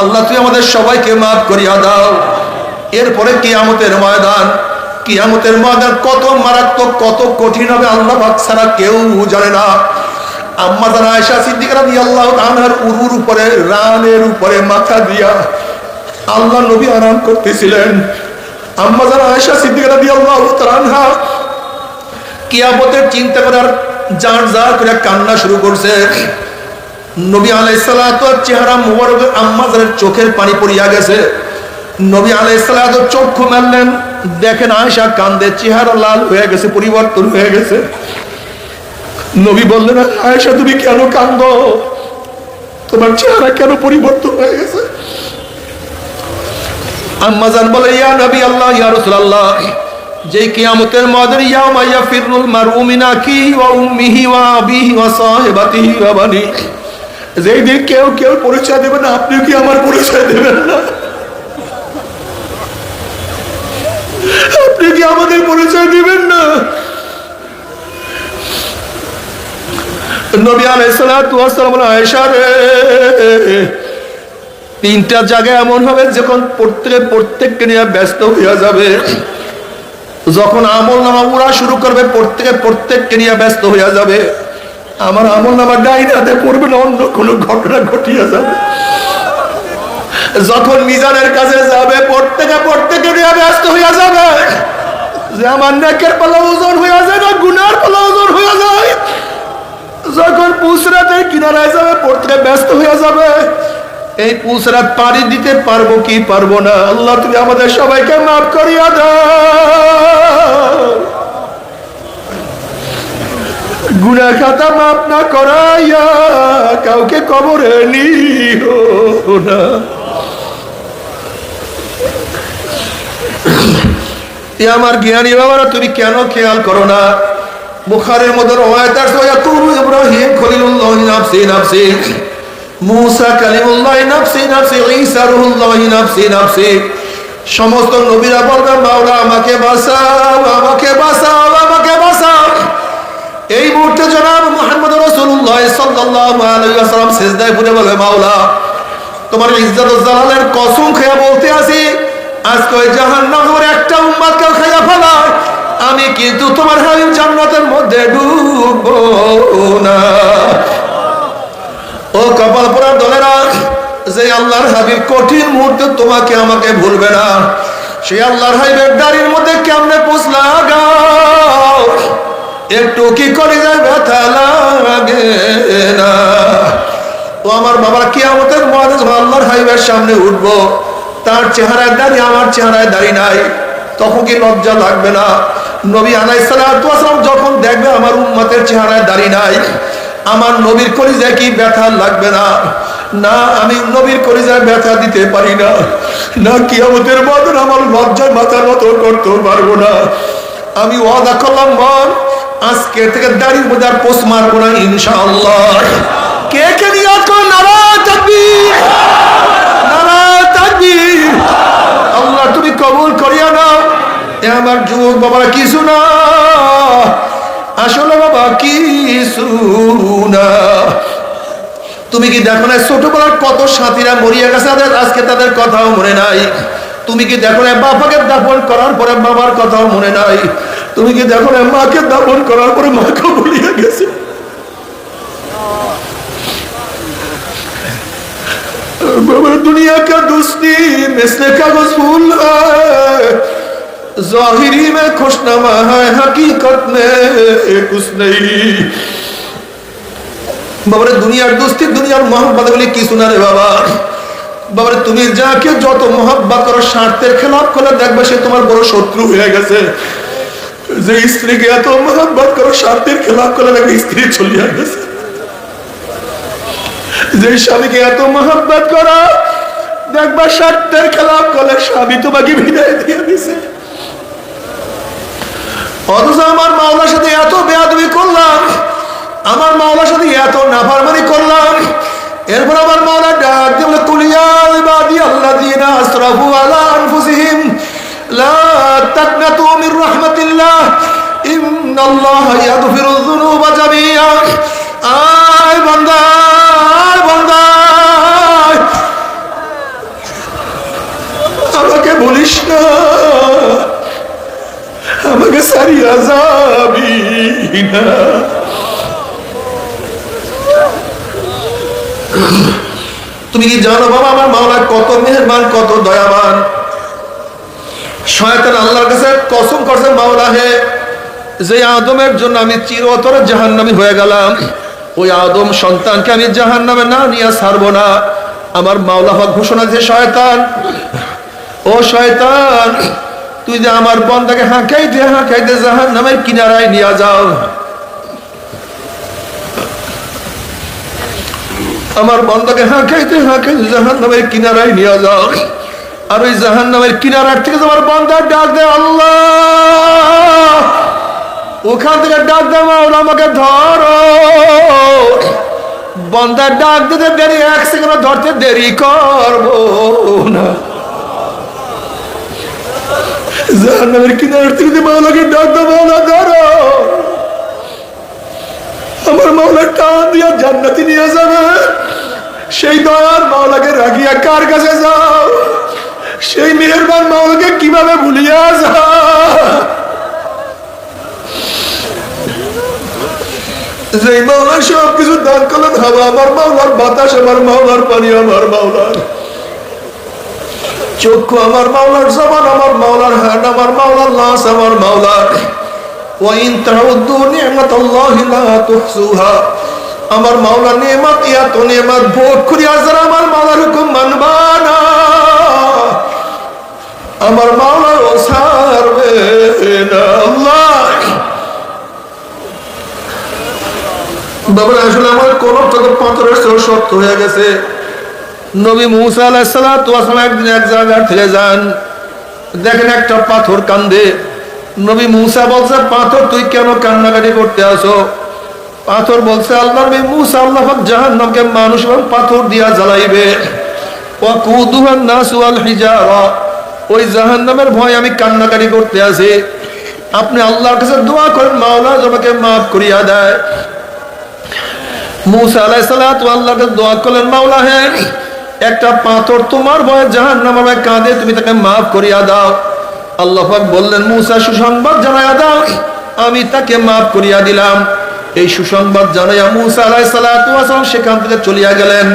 আল্লাহ তুই আমাদের সবাইকে মাফ করিয়া দাও। এরপরে কিয়ামতের ময়দান, কিয়ামতের ময়দান কত মারাত্মক, কত কঠিন হবে আল্লাহ পাক ছাড়া কেউ জানে না। আম্মা জান আয়েশা সিদ্দিকা রাদিয়াল্লাহু তাআলার উরুর উপরে, রানের উপরে মাথা দিয়া আল্লাহ নবী আরাম করতেছিলেন। আম্মা জান আয়েশা সিদ্দিকা রাদিয়াল্লাহু তাআলা কিয়ামতের চিন্তা করার জার জার করে কান্না শুরু করছে। নবী আলাইহিস সালাতু চেহারা মুবারক আম্মা জানের চোখের পানি পড়িয়া গেছে। নবী আলাইহিস সালাতু চক্ষু মেললেন, দেখেন আয়েশা কান্দে, চেহারা লাল হয়ে গেছে, পরিবর্তন হয়ে গেছে। নবী বললেন আয়েশা তুমি কেন কান্দো, তোমার চেহারা কেন পরিবর্তন হয়ে গেছে? আম্মা জান বলে ইয়া নবী আল্লাহ, ইয়া রাসূলুল্লাহ, যে কিয়ামতের ময়দানে ইয়াউমা ইয়াফিরুল মারউ মিন আখিহি ওয়া উম্মিহি ওয়া আবিহি ওয়া সাহিবাতিহি ওয়া বানি, যেই দিন কেউ কেউ পরিচয় দেবে না, আপনি কি আমার পরিচয় দেবেন না? আপনি কি আমাদের পরিচয় দিবেন না? নবী আলাইহিস সালাতু ওয়াস সালাম বলেন আয়েশা রে, 3টা জায়গায় এমন হবে যখন প্রত্যেককে নিয়ে ব্যস্ত হইয়া যাবে। যখন আমল নামা উড়া শুরু করবে, প্রত্যেককে নিয়ে ব্যস্ত হইয়া যাবে। আমার আমল নামা ডাইনাতে পড়বে না, অন্য কোনো ঘটনা ঘটিয়া যাবে। যখন মিজানের কাছে যাবে, প্রত্যেকে নিয়ে ব্যস্ত হইয়া যাবে যে আমার নেকের পাল্লা ওজন হইয়া যায় না গুনার পাল্লা ওজন হইয়া যায়। যখন পুসরাতের কিনারায় যাবে, প্রত্যেকে ব্যস্ত হইয়া যাবে এই পুসরাত পাড়ি দিতে পারবো কি পারবো না। আল্লাহ তুমি আমাদের সবাইকে মাফ করিয়া দাও। গুনাহ খাতা মাফ না করাইয়া কাউকে কবরে নিও না। আমার জ্ঞানী বাবারা তুমি কেন খেয়াল করো না? বুখারীর মধ্যে রওয়ায়াত আছে ইয়াকুলু ইব্রাহিম খলিলুল্লাহ নাফসি নাফসি, মুসা কালিমুল্লাহ নাফসি নাফসি, ঈসা রূহুল্লাহ নাফসি নাফসি। সমস্ত নবীরা বলবেন মাওলা আমাকে বাঁচাও, আমাকে বাঁচাও, আমাকে বাঁচাও। এই মুহূর্তে জনাব মুহাম্মদ রাসূলুল্লাহ সাল্লাল্লাহু আলাইহি ওয়াসাল্লাম সিজদায় পড়ে বলে মাওলা তোমার ইজ্জত ও জালালের কসম খেয়ে বলতে আছি, আজকে ওই জাহান্নামের একটা উম্মতকে খাইয়া ফেলা, আমি কিন্তু তোমার হাবিব জান্নাতের মধ্যে ডুববো না। ও কপাল পোড়ার দলেরা, যে আল্লাহর হাবিব কঠিন মুহূর্তে তোমাকে আমাকে ভুলবে না, সেই আল্লাহর হাবিবের দাড়ির মধ্যে কেমনে পোঁছ লাগাও, একটু কি করে যায় ব্যথা লাগে না। তো আমার বাবা কিয়ামতের ময়দানে আল্লাহর হাবিবের সামনে উঠবো, তার চেহারায় দাড়ি আমার চেহারায় দাড়ি নাই, তখন কি লজ্জা লাগবে না? নবী আলাইহিস সালাতু ওয়াস সালাম যখন দেখবে আমার উম্মতের চেহারায় দাড়ি নাই, আমার নবীর কলিজায় কি ব্যথা লাগবে না? না, আমি নবীর কলিজায় ব্যথা দিতে পারি না, না কিয়ামতের মাঠে আমার লজ্জায় মাথা নত করতে পারবো না। আমি ওয়াদা করলাম, বল আজকে থেকে দাড়ির মধ্যে আর পোষ মারবো না ইনশাআল্লাহ। কে কে নিয়াত করেন? নারায়ে তাকবীর, নারায়ে তাকবীর। আল্লাহ তুমি কবুল করিয়া নাও। এ আমার যুবক বাবারা, কিছু না, আসলে বাবা কিছু না। তুমি কি দেখো না ছোটবেলার কত সাথীরা মরিয়া গেছে, আজকে তাদের কথাও মনে নাই? তুমি কি দেখো না বাবাকে দাফন করার পরে বাবার কথাও মনে নাই? তুমি কি দেখো না মাকে দাফন করার পরে মাকে ভুলিয়ে গেছে? बाबा दुनिया का दोस्ती मिसले कागज फूल है, जाहिरी में खुशनुमा है, हकीकत में कुछ नहीं। বাবারে দুনিয়ার দোস্তি, দুনিয়ার মোহাম্মত বলে কিছু না রে বাবা। বাবারে তুমি যাকে যত মোহাব্বত করো, স্বার্থের খেলাফ করলে দেখবে সে তোমার বড় শত্রু হয়ে গেছে। যে স্ত্রীকে এত মোহাব্বত করো, স্বার্থের খেলাফ করলে দেখবে স্ত্রী চলিয়া গেছে। যে স্বামীকে এত মোহাব্বত করো, দেখবা স্বার্থের খেলাফ করলে স্বামী তোমাকে বিদায় দিয়ে দিছে। অথচ আমার মাওলার সাথে এত বেয়াদবি করলাম, আমার মাওলার সাথে এত নাফরমানি করলাম, এরপর আমার মাওলা ডাক দিয়ে বলে, কুল ইয়া ইবাদিয়াল্লাযীনা আসরাফু আলা আনফুসিহিম লা তাকনাতু মির রাহমাতিল্লাহ ইন্নাল্লাহা ইয়াগফিরুয যুনুবা জামিআ। আয় বান্দা, আয় বান্দা, আমাকে বলিস না, আমাকে সারিয়া যাবি না। তুমি কি জানো বাবা আমার মাওলা কত মেহেরবান, কত দয়াবান? শয়তান আল্লাহর কাছে কসম করছে, মাওলা হে, যে আদমের জন্য আমি চিরতরে জাহান্নামী হয়ে গেলাম, ওই আদম সন্তানকে আমি জাহান্নামে না নিয়ে ছাড়বো না। আমার মাওলা হক ঘোষণা দিয়েছে, শয়তান, ও শয়তান, তুই যে আমার বান্দাকে হাঁকাইতে হাঁকাইতে জাহান্নামের কিনারায় নিয়ে যাও। আমার বান্দাকে হাঁকাইতে হাঁকাইতে জাহান্নামের কিনারায় নিয়ে যাও। আর ওই জাহান্নামের কিনারার থেকে তোমার বান্দার ডাক দেয়, আল্লাহ, ওখান থেকে ডাক দেয়, মাওলা আমাকে ধরো। বান্দার ডাক দিতে দেরি, এক সেকেন্ড ধরতে দেরি করবো না। জাহান্নামের কিনারার থেকে মাওলাকে ডাক দাও, মাওলা ধরো। আমার মাওলা টান দিয়া জান্নাতে নিয়ে যাবে। সেই দয়ার মাওলাকে রাখিয়া কার কাছে যাও? সেই মেহেরবান মাওলাকে কিভাবে ভুলিয়া যাও? যে মাওলা সব কিছু দান করলেন, হাওয়া আমার মাওলার, বাতাস আমার মাওলার, পানি আমার মাওলার, চক্ষু আমার মাওলার, জবান আমার মাওলার, হাত আমার মাওলার, লাশ আমার মাওলার। ওয়াইন তাউদ্দু নি'মাতাল্লাহি লা তুহসুহা। আমার মাওলার নেয়ামত, এত নেয়ামত ভোগ করিয়া যারা আমার মাওলার হুকুম মানবা না, আমার মাওলা ও ছাড়বে না। আল্লাহ বাবা, আসলে আমার কোন পাথরের শক্ত হয়ে গেছে। নবী মুসা আলাইহিস সালাতু ওয়াস সালাম একদিন এক জায়গা থেকে যান, দেখেন একটা পাথর কান্দে। নবী মুসা বলছে, পাথর তুই কেন কান্নাকাটি করতে আসো? পাথর বলছে, আল্লাহর নবী মুসা, আল্লাহ পাক জাহান্নামকে মানুষ এবং পাথর দিয়া জ্বালাইবে। ওয়াকুদুহান নাস ওয়াল হিজারা। ওই জাহান্নামের ভয় আমি কান্নাকাটি করতে আসি। আপনি আল্লাহর কাছে দোয়া করেন, মাওলা আমাকে মাফ করিয়া দেয়। মুসা আলাইহিস সালাতু আল্লাহকে দোয়া করলেন, মাওলা হে, একটা পাথর তোমার ভয়ে জাহান্নামে কাঁদে, তুমি তাকে মাফ করিয়া দাও। আল্লাহ পাক বললেন, মুসা সুসংবাদ জানাইয়া দাও, আমি তাকে মাফ করিয়া দিলাম। এই সুসংবাদ জানাইয়া মুসা আলাইহিস সালাতু ওয়াস সালাম সেখান থেকে চলিয়া গেলেন।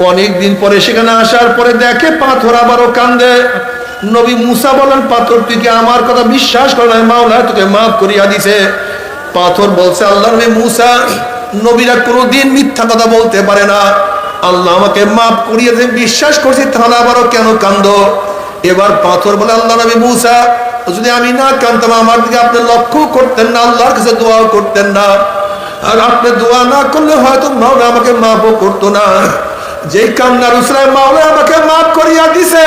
অনেকদিন পরে সেখানে আসার পরে দেখে পাথর আবারও কান্দে। নবী মুসা বলেন, পাথর তুই কি আমার কথা বিশ্বাস করে না? মাওলা তোকে মাফ করিয়া দিছে। পাথর বলছে, আল্লাহর নবী মুসা, নবীরা কোনোদিন মিথ্যা কথা বলতে পারে না। আল্লাহ আমাকে মাফ করিয়ে দেন, বিশ্বাস করছি তাহলে আবারও কেন কান্দো? এবার পাথর বলে, আল্লাহ নবী মুসা, যদি আমি না কান্দতাম আমার দিকে আপনি লক্ষ্য করতেন না, আল্লাহর কাছে দোয়াও করতেন না, আর আপনি দোয়া না করলে হয়তো মাওলা আমাকে মাফও করতো না। যেই কান্নার উসরায় মাওলা আমাকে মাফ করিয়া দিছে,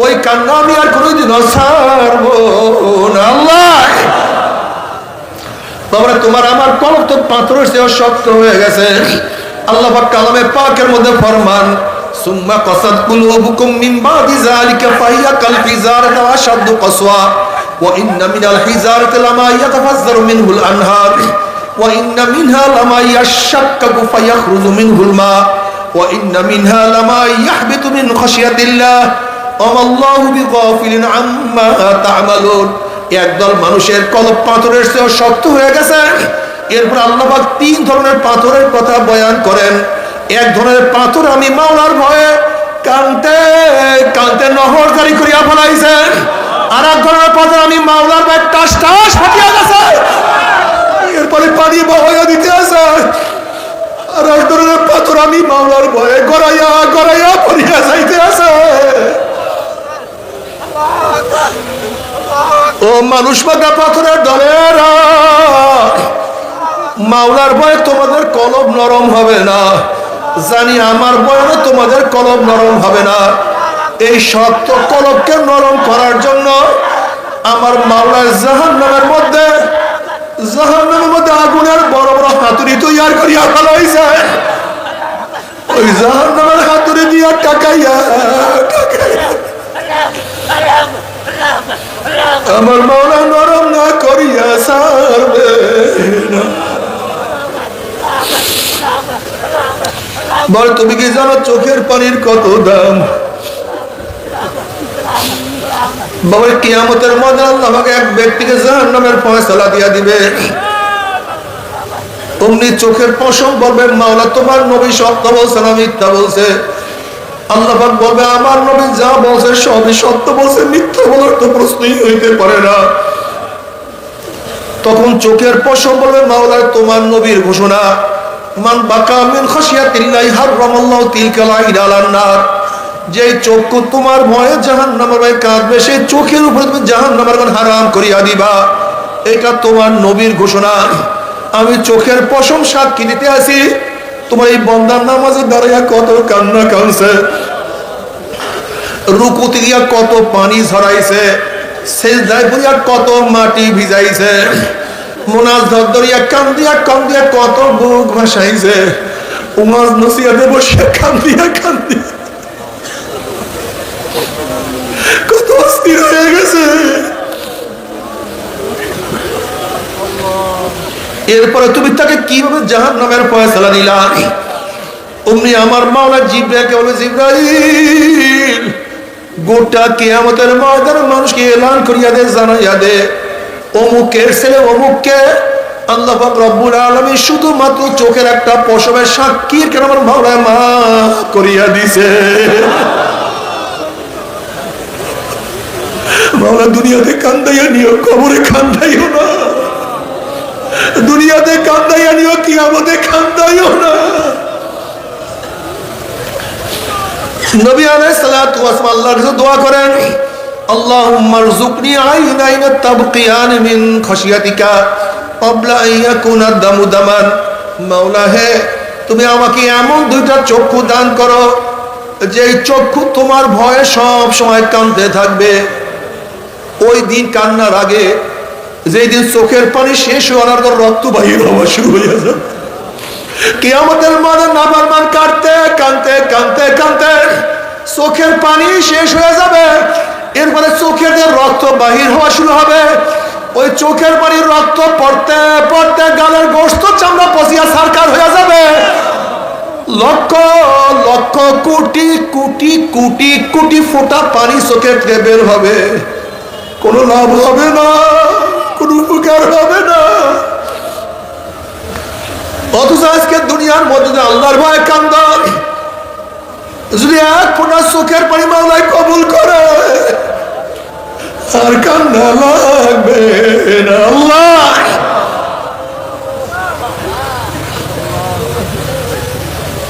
ওই কান্না আমি আর কোনোদিনও ছাড়বো না। আল্লাহ বাবা, তোমার আমার কলব তো পাথরের চেয়ে শক্ত হয়ে গেছে। আল্লাহ পাক কালামে পাকের মধ্যে ফরমান, সুম্মা কাসাত কুলুবুকুম মিন বাদি যালিকা ফাহিয়া কাল হিজারাতি ওয়া আশাদ্দু কাসওয়া ওয়া ইন্না মিনাল হিজারাতি লামা ইয়াতাফাজ্জারু মিনহুল আনহার ওয়া ইন্না মিনহা লামা ইয়াশাক্কাকু ফায়াখরুজু মিনহুল মা ওয়া ইন্না মিনহা লামা ইয়াহবিতু মিন খাশিয়াতিল্লাহ ওয়া মাল্লাহু বিগাফিলিন আম্মা তা'মালুন। একদল মানুষের কলব পাথরের চেয়ে শক্ত হয়ে গেছে। এরপর আল্লাহ পাক তিন ধরনের পাথরের কথা বয়ান করেন। এক ধরনের পাথর আমি মাওলার ভয়ে কানতে কানতে নহর জারি করিয়া ফেলাইছে। আর এক ধরনের পাথর আমি মাওলার ভয়ে টাস টাস ফাটিয়া গেছে, এরপরে পানি বহাইয়া দিতে আছে। আর এক ধরনের পাথর আমি মাওলার ভয়ে গড়াইয়া গড়াইয়া পড়িয়া যাইতে আছে। ও মানুষ মাথা পাথরের দলেরা, মাওলার ভয়ে তোমাদের কলব নরম হবে না, জানি আমার ভয়ে তোমাদের কলব নরম হবে না। এই শক্ত কলবকে নরম করার জন্য আমার মাওলার জাহান্নামের মধ্যে আগুনের বড় বড় হাতুড়ি তৈরি করিয়া ফেলাইছে। ওই জাহান্নামের হাতুড়ি দিয়া টাকাইয়া আমার মাওলা নরম না করিয়া ছাড়বে না। বল, তুমি কি জানো চোখের পানির কত দাম? বাবা, কিয়ামতের মধ্যে আল্লাহ আমাকে এক ব্যক্তিকে জাহান্নামের ফয়সালা দিয়া দিবে। অমনি চোখের পশম বলবে, মাওলা তোমার নবী সত্য বলছে না মিথ্যা বলছে? আল্লাহ পাক বলবে, আমার নবী যা বলছে সবই সত্য বলছে, মিথ্যা বলার তো প্রশ্নই হইতে পারে না। তখন চোখের পশম বলবে, মাওলা তোমার নবীর ঘোষণা, মান বাকা মিন খাশিয়াতিল্লাহি হারামাল্লাহু তিলকাল আইন আলান নার। যে চক্ষু তোমার ভয়ে জাহান্নামের ভয়ে কাঁদবে, সেই চোখের উপরে তুমি জাহান্নামের আগুন হারাম করিয়া দিবা। এটা তোমার নবীর ঘোষণা। আমি চোখের পশম সাক্ষী দিতে আসি, তোমার এই বন্দার নামাজে দাঁড়াইয়া কত কান্না কাঁদছে, রুকুতে গিয়া কত পানি ঝরাইছে, সেজদায় পড়িয়া কত মাটি ভিজাইছে, মুনাজাত ধরিয়া কান্দিয়া কান্দিয়া কত বুক ভাসাইছে, উমাজ নসিয়াতে বসে কান্দিয়া কান্দিয়া কত অস্থির হয়ে গেছে। এরপরে তুমি তাকে কিভাবে জাহান্নামের ফয়সালা দিলা? অমনি আমার মাওলা জিবরাইলকে বলে, জিবরাইল, গোটা কিয়ামতের ময়দানে মানুষকে এলান করিয়া দে, জানাইয়া দে, অমুকের ছেলে অমুককে আল্লাহ পাক রব্বুল আলামিন শুধুমাত্র চোখের একটা পশমের সাক্ষীর কেন আমার মাওলা মাফ করিয়া দিছে। মাওলা দুনিয়াতে কান্দাইয়া নিও, কবরে কান্দাইও না। দুনিয়াতে কান্দাইয়া নিও, কিয়ামতে কান্দাইও না। নবী আলাইহিস সালাতু ওয়াস সালাম আল্লাহর কাছে দোয়া করেন, আল্লাহুম্মা রযুকনি আইনাইন তাবকিয়ান মিন খাশিয়াতিকা ক্বাবলা আন ইয়াকুনা দামু দামান। মাওলা হে, তুমি আমাকে এমন দুইটা চক্ষু দান করো, যেই চক্ষু তোমার ভয়ে সব সময় কাঁদতে থাকবে। ওই দিন কান্নার আগে, যেই দিন চোখের পানি শেষ হওয়ার পর রক্ত বাহির হওয়া শুরু হয়ে যাবে, কিয়ামতের মাঠে নাফরমান কাঁদতে কাঁদতে কাঁদতে কাঁদতে চোখের পানি শেষ হয়ে যাবে। এরপরে চোখের যে রক্ত বাহির হওয়া শুরু হবে, ওই চোখের পানির রক্ত পড়তে পড়তে গালের গোশত চামড়া পচিয়া সারকার হয়ে যাবে। লক্ষ লক্ষ কোটি কোটি কোটি কোটি ফোঁটা পানি চোখের থেকে বের হবে, কোনো লাভ হবে না, কোনো উপকার হবে না। অথচ আজকে দুনিয়ার মধ্যে আল্লাহর ভয় কান্দা, যদি এক ফোঁটা চোখের পানি মাওলাই কবুল করে, আর কান্না লাগবে না। আল্লাহ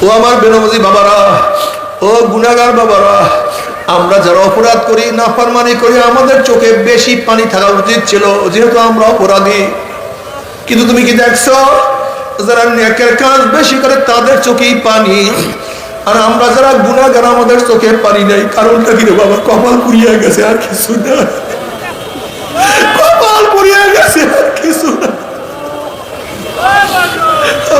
ও ও আমার বেনমাজি বাবারা, ও গুনাহগার বাবারা, আমরা যারা অপরাধ করি, নাফরমানি করি, আমাদের চোখে বেশি পানি থাকা উচিত ছিল, যেহেতু আমরা অপরাধী। কিন্তু তুমি কি দেখছো, যারা নেকের কাজ বেশি করে তাদের চোখেই পানি, আর আমরা যারা গুনাহগার আমাদের চোখে পানি নেই। কারণটা কি রে বাবা? কপাল পুড়িয়ে গেছে, আর কিছু না। কপাল পুড়িয়ে গেছে, আর কিছু না।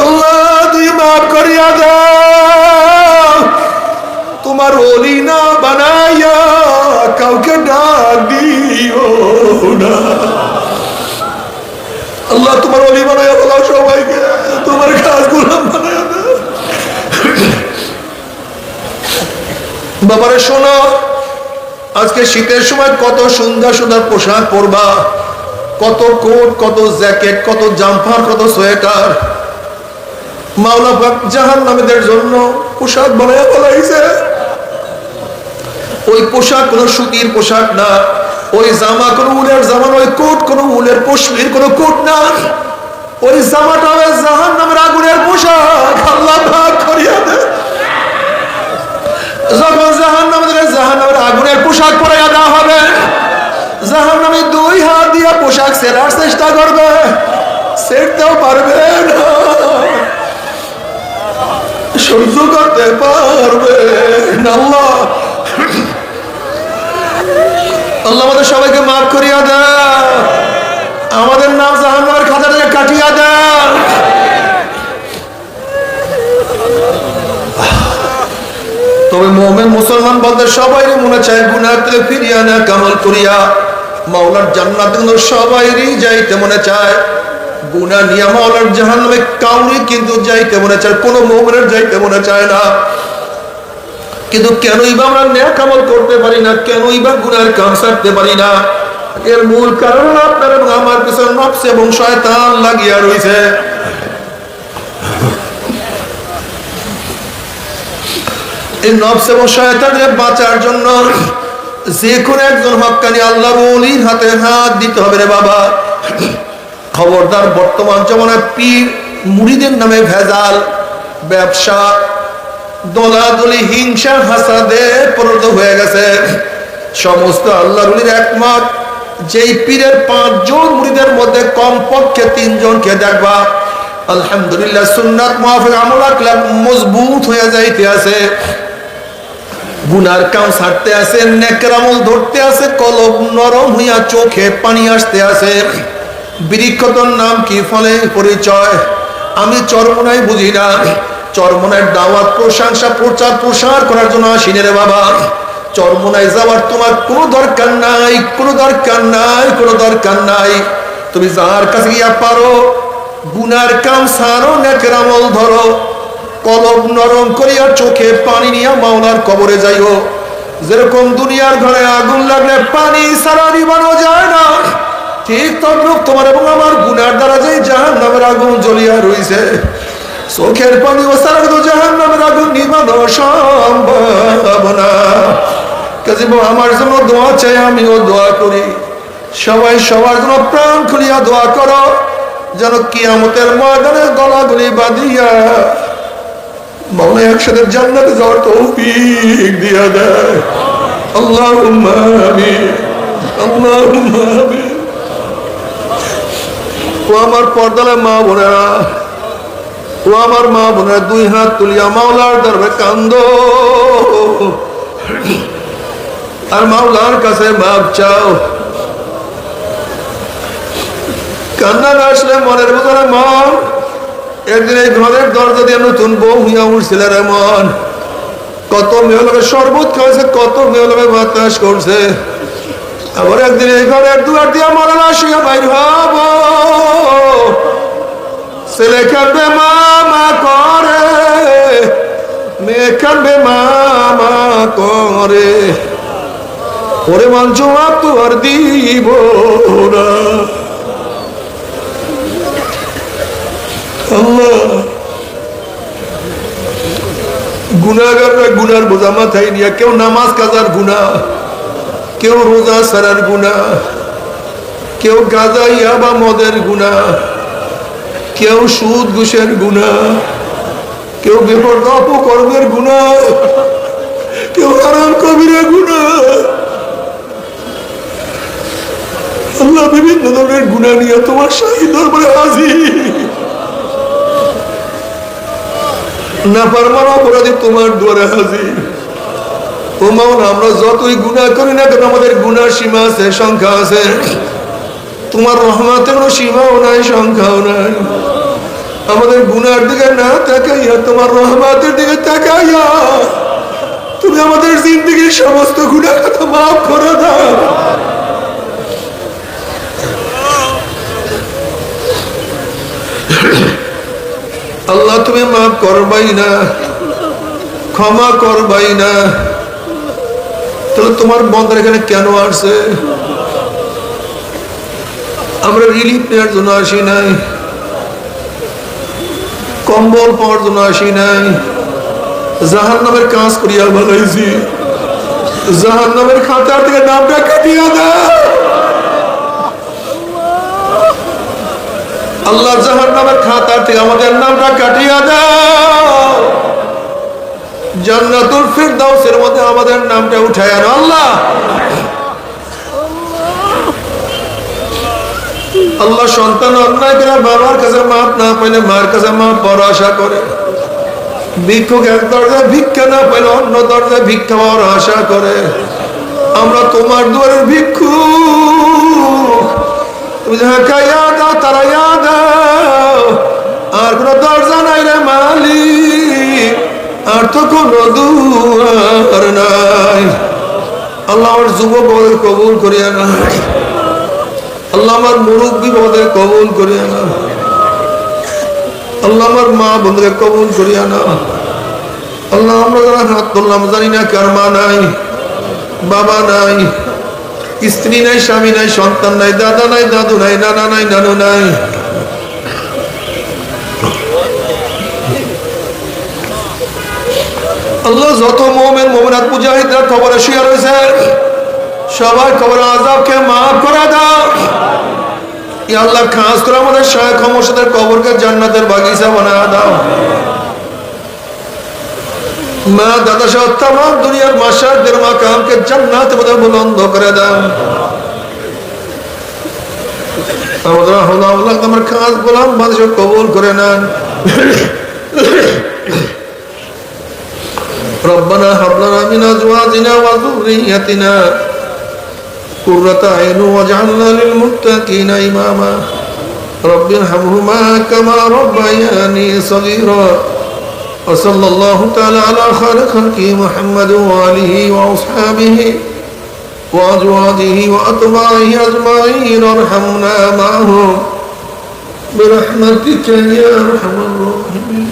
আল্লাহ তুই মাফ করিয়া দাও। তোমার ওলি না বানাইয়া কাউকে ডাক দিও না। আল্লাহ তোমার ওলি বানাইয়া বলাও সবাইকে, তোমার কাজ গোলাম বানাইয়া দাও। বাবারে শোনো, আজকে শীতের সময় কত সুন্দর সুন্দর পোশাক পরবা, কত কোট, কত জ্যাকেট, কত জাম্পার, কত সোয়েটার। মাওলা পাক জাহান্নামীদের জন্য পোশাক বানাইয়া বলাইছে। ওই পোশাক কোন সুতির পোশাক না, ওই জামা কোন উলের জামা, ওই কোট কোন উলের পশমির কোন কোট না, ওই জামাটা হবে জাহান্নামের আগুনের পোশাক। আল্লাহ ভাগ করিয়া দেয়। যখন জাহান্নামের আগুনের পোশাক পরাইয়া দেওয়া হবে, জাহান্নামী দুই হাত দিয়া পোশাক ছেড়ার চেষ্টা করবে, ছেড়তেও পারবে না, সহ্য করতে পারবে না। আল্লাহ আল্লাহ আমাদের সবাইকে মাফ করিয়া দাও, আমাদের নাম জাহান্নামের খাতা থেকে কাটিয়া দাও। তবে মুমিন মুসলমান বলতে সবাই মনে চায় গুনাহ থেকে ফিরিয়া না কামাল করিয়া মাওলার জান্নাতে সবাইরই যাইতে মনে চায়। গুনাহ নিয়ে মাওলার জাহান্নামে কাউরি কিন্তু যাইতে মনে চায়, কোনো মুমিনের যাইতে মনে চায় না। কিন্তু কেনই বা আমরা নেক আমল করতে পারি না, কেনই বা গুনাহের কাম ছাড়তে পারি না? এর মূল কারণ আপনার এবং আমার পিছনে নফস এবং শয়তান লাগিয়া রয়েছে। এই নফস এবং শয়তানের বাঁচার জন্য যে কোনো একজন হক্কানি আল্লাহর ওলির হাতে হাত দিতে হবে রে বাবা। খবরদার, বর্তমান জমানায় পীর মুরিদের নামে ভেজাল, ব্যবসা, দলাদলি, হিংসা, হাসাদে পরিণত হয়ে গেছে। সমস্ত আল্লাহর ওলির একমত, যেই পীরের 5 জন মুরিদের মধ্যে কমপক্ষে 3 জনকে দেখবা আলহামদুলিল্লাহ সুন্নাত মুআফিক আমল আকলাক মজবুত হয়ে যাইতে আছে, গুনার কাম ছাড়তে আছে, নেকের আমল ধরতে আছে, কলব নরম হইয়া চোখে পানি আসতে আছে। বৃক্ষতর নাম কি, ফলে পরিচয়? আমি চরমোনাই বুঝি না, চরমোনায় দাওয়াত, প্রশংসা, প্রচার প্রসার করার জন্য আসিনি রে বাবা। চরমোনায় যাওয়ার তোমার কোনো দরকার নাই, কোনো দরকার নাই, কোনো দরকার নাই। তুমি যার কাছে গিয়া পারো গুনার কাম ছাড়ো, নেকের আমল ধরো, কলব নরম করিয়া চোখে পানি নিয়া মাওলার কবরে যাইও। যেরকম দুনিয়ার ঘরে আগুন লাগলে পানি ছাড়া নিবানো যায় না, ঠিক তদ্রূপ তোমার এবং আমার গুনার দ্বারা যে জাহান্নামের আগুন জ্বলিয়া রইছে, চোখের পানি ও ছাড়া কিন্তু জাহান্নামের আগুন নিবানো সম্ভব না। কাজে আমার জন্য দোয়া চাই, আমিও দোয়া করি, সবাই সবার জন্য প্রাণ খুলিয়া দোয়া করো, যেন কিয়ামতের ময়দানে গলাগলি বাঁধিয়া মাওলা একসাথে জান্নাতে যাওয়ার তৌফিক দিয়া দেয়। আল্লাহুম্মা আমিন, আল্লাহুম্মা আমিন। ও আমার পর্দালে মা বোনেরা, ও আমার মা বোনেরা, 2 হাত তুলিয়া মাওলার দরবারে কান্দো আর মাওলার কাছে মাপ চাও। কান্না না আসলে মনের ভিতরে মন, একদিন এই ঘরের দরজা দিয়ে নতুন বউ হইয়া উঠছিল রে মন, কত মেয়ে লোকের শরবত খাওয়াছে, কত মেয়ে লোকের বাতাস করছে। আবার একদিন এই ঘরের দুয়ার দিয়া মরণ আসিয়া বাইর হব, ছেলে কাঁদবে মামা করে, মেয়ে কাঁদবে মামা করে, ওরে মান জবাব তো আর দিব না। আল্লাহ, গুনাহগাররা গুনার বোঝা মাথায় নিয়ে, কেউ নামাজ কাজার গুনাহ, কেউ রোজা সারার গুনাহ, কেউ গাঁজা ইয়াবা মদের গুনাহ, কেউ সুদ ঘুষের গুনাহ, কেউ বেপরদা অপকর্মের গুনাহ, কেউ হারাম কবিরা গুনাহ। আল্লাহ বিভিন্ন ধরনের গুনাহ নিয়ে তোমার শাহী দরবারে হাজির। নাফরমান অপরাধী তোমার দুয়ারে হাজির। ও মাওলা, আমরা যতই গুনাহ করি না কেন আমাদের গুনার সীমা আছে, সংখ্যা আছে। তোমার রহমতের কোনো সীমাও নাই, সংখ্যাও নাই। আমাদের গুনার দিকে না তাকাইয়া তোমার রহমতের দিকে তাকাইয়া তুমি আমাদের জিন্দেগীর সমস্ত গুনাহ কথা মাফ করে দাও। আল্লাহ তুমি মাফ করবাই না, ক্ষমা করবাই না, তাহলে তোমার বন্দার এখানে কেন আসছে? আমরা রিলিফ নেওয়ার জন্য আসি নাই, কম্বল পাওয়ার জন্য আসি নাই, জাহান্নামের কাজ করিয়া ভালাইছি। জাহান্নামের খাতার থেকে নামটা কাটিয়া দাও আল্লাহ, জাহান্নামের খাতার থেকে আমাদের নামটা কাটিয়া দাও। জান্নাতুল ফিরদাউসের মধ্যে আমাদের নামটা উঠায় আনো আল্লাহ। আল্লাহ, সন্তান অন্যায় করে বাবার কাছে মাপ না পাইলে মার কাছে মাপ বড় আশা করে। ভিক্ষুক এক দরজায় ভিক্ষা না পাইলে অন্য দরজায় ভিক্ষা পাওয়ার আশা করে। আমরা তোমার দুয়ারের ভিক্ষুক, তুমি যাহা খাইয়া দাও তারাইয়া দাও। আর কোন দরজা নাই রে মালিক, আর তো কোন দুয়ার নাই। আল্লাহ, আমার যুবক বাবাদের কবুল করিয়া না। আল্লাহ, আমার মুরব্বী বাবাদের কবুল করিয়া না। আল্লাহ, আমার মা বোনদের কবুল করিয়া না। আল্লাহ, আমরা যারা হাত তুললাম জানি না কার মা নাই, বাবা নাই, স্ত্রী নাই, স্বামী নাই, সন্তান নাই, দাদা নাই, দাদু নাই, নানা নাই, নানু নাই। আল্লাহ, যত মুমিন মুমিনাত মুজাহিদরা কবরে শুয়ে রয়েছে সবাই কবর আযাবকে মাফ করে দাও। ইয়া আল্লাহ, খাস করে আমাদের শায়েখ মুর্শিদের কবরকে জান্নাতের বাগিচা বানায় দাও। মা দাদা সহ তামাম দুনিয়ার মাশায়েখদের মাকামকে জান্নাতের মধ্যে বুলন্দ করে দাও। আমাদের আল্লাহ আমার খাস গোলাম বাদশা কবুল করে নেন। ربنا هب لنا من ازواجنا وذريتنا قرة اعين واجعلنا للمتقين اماما رب ارحمهما كما ربياني صغيرا وصلى الله تعالى على خير خلقه محمد وآله وأصحابه وأزواجه وأتباعه أجمعين وارحمنا معهم برحمتك يا أرحم الراحمين.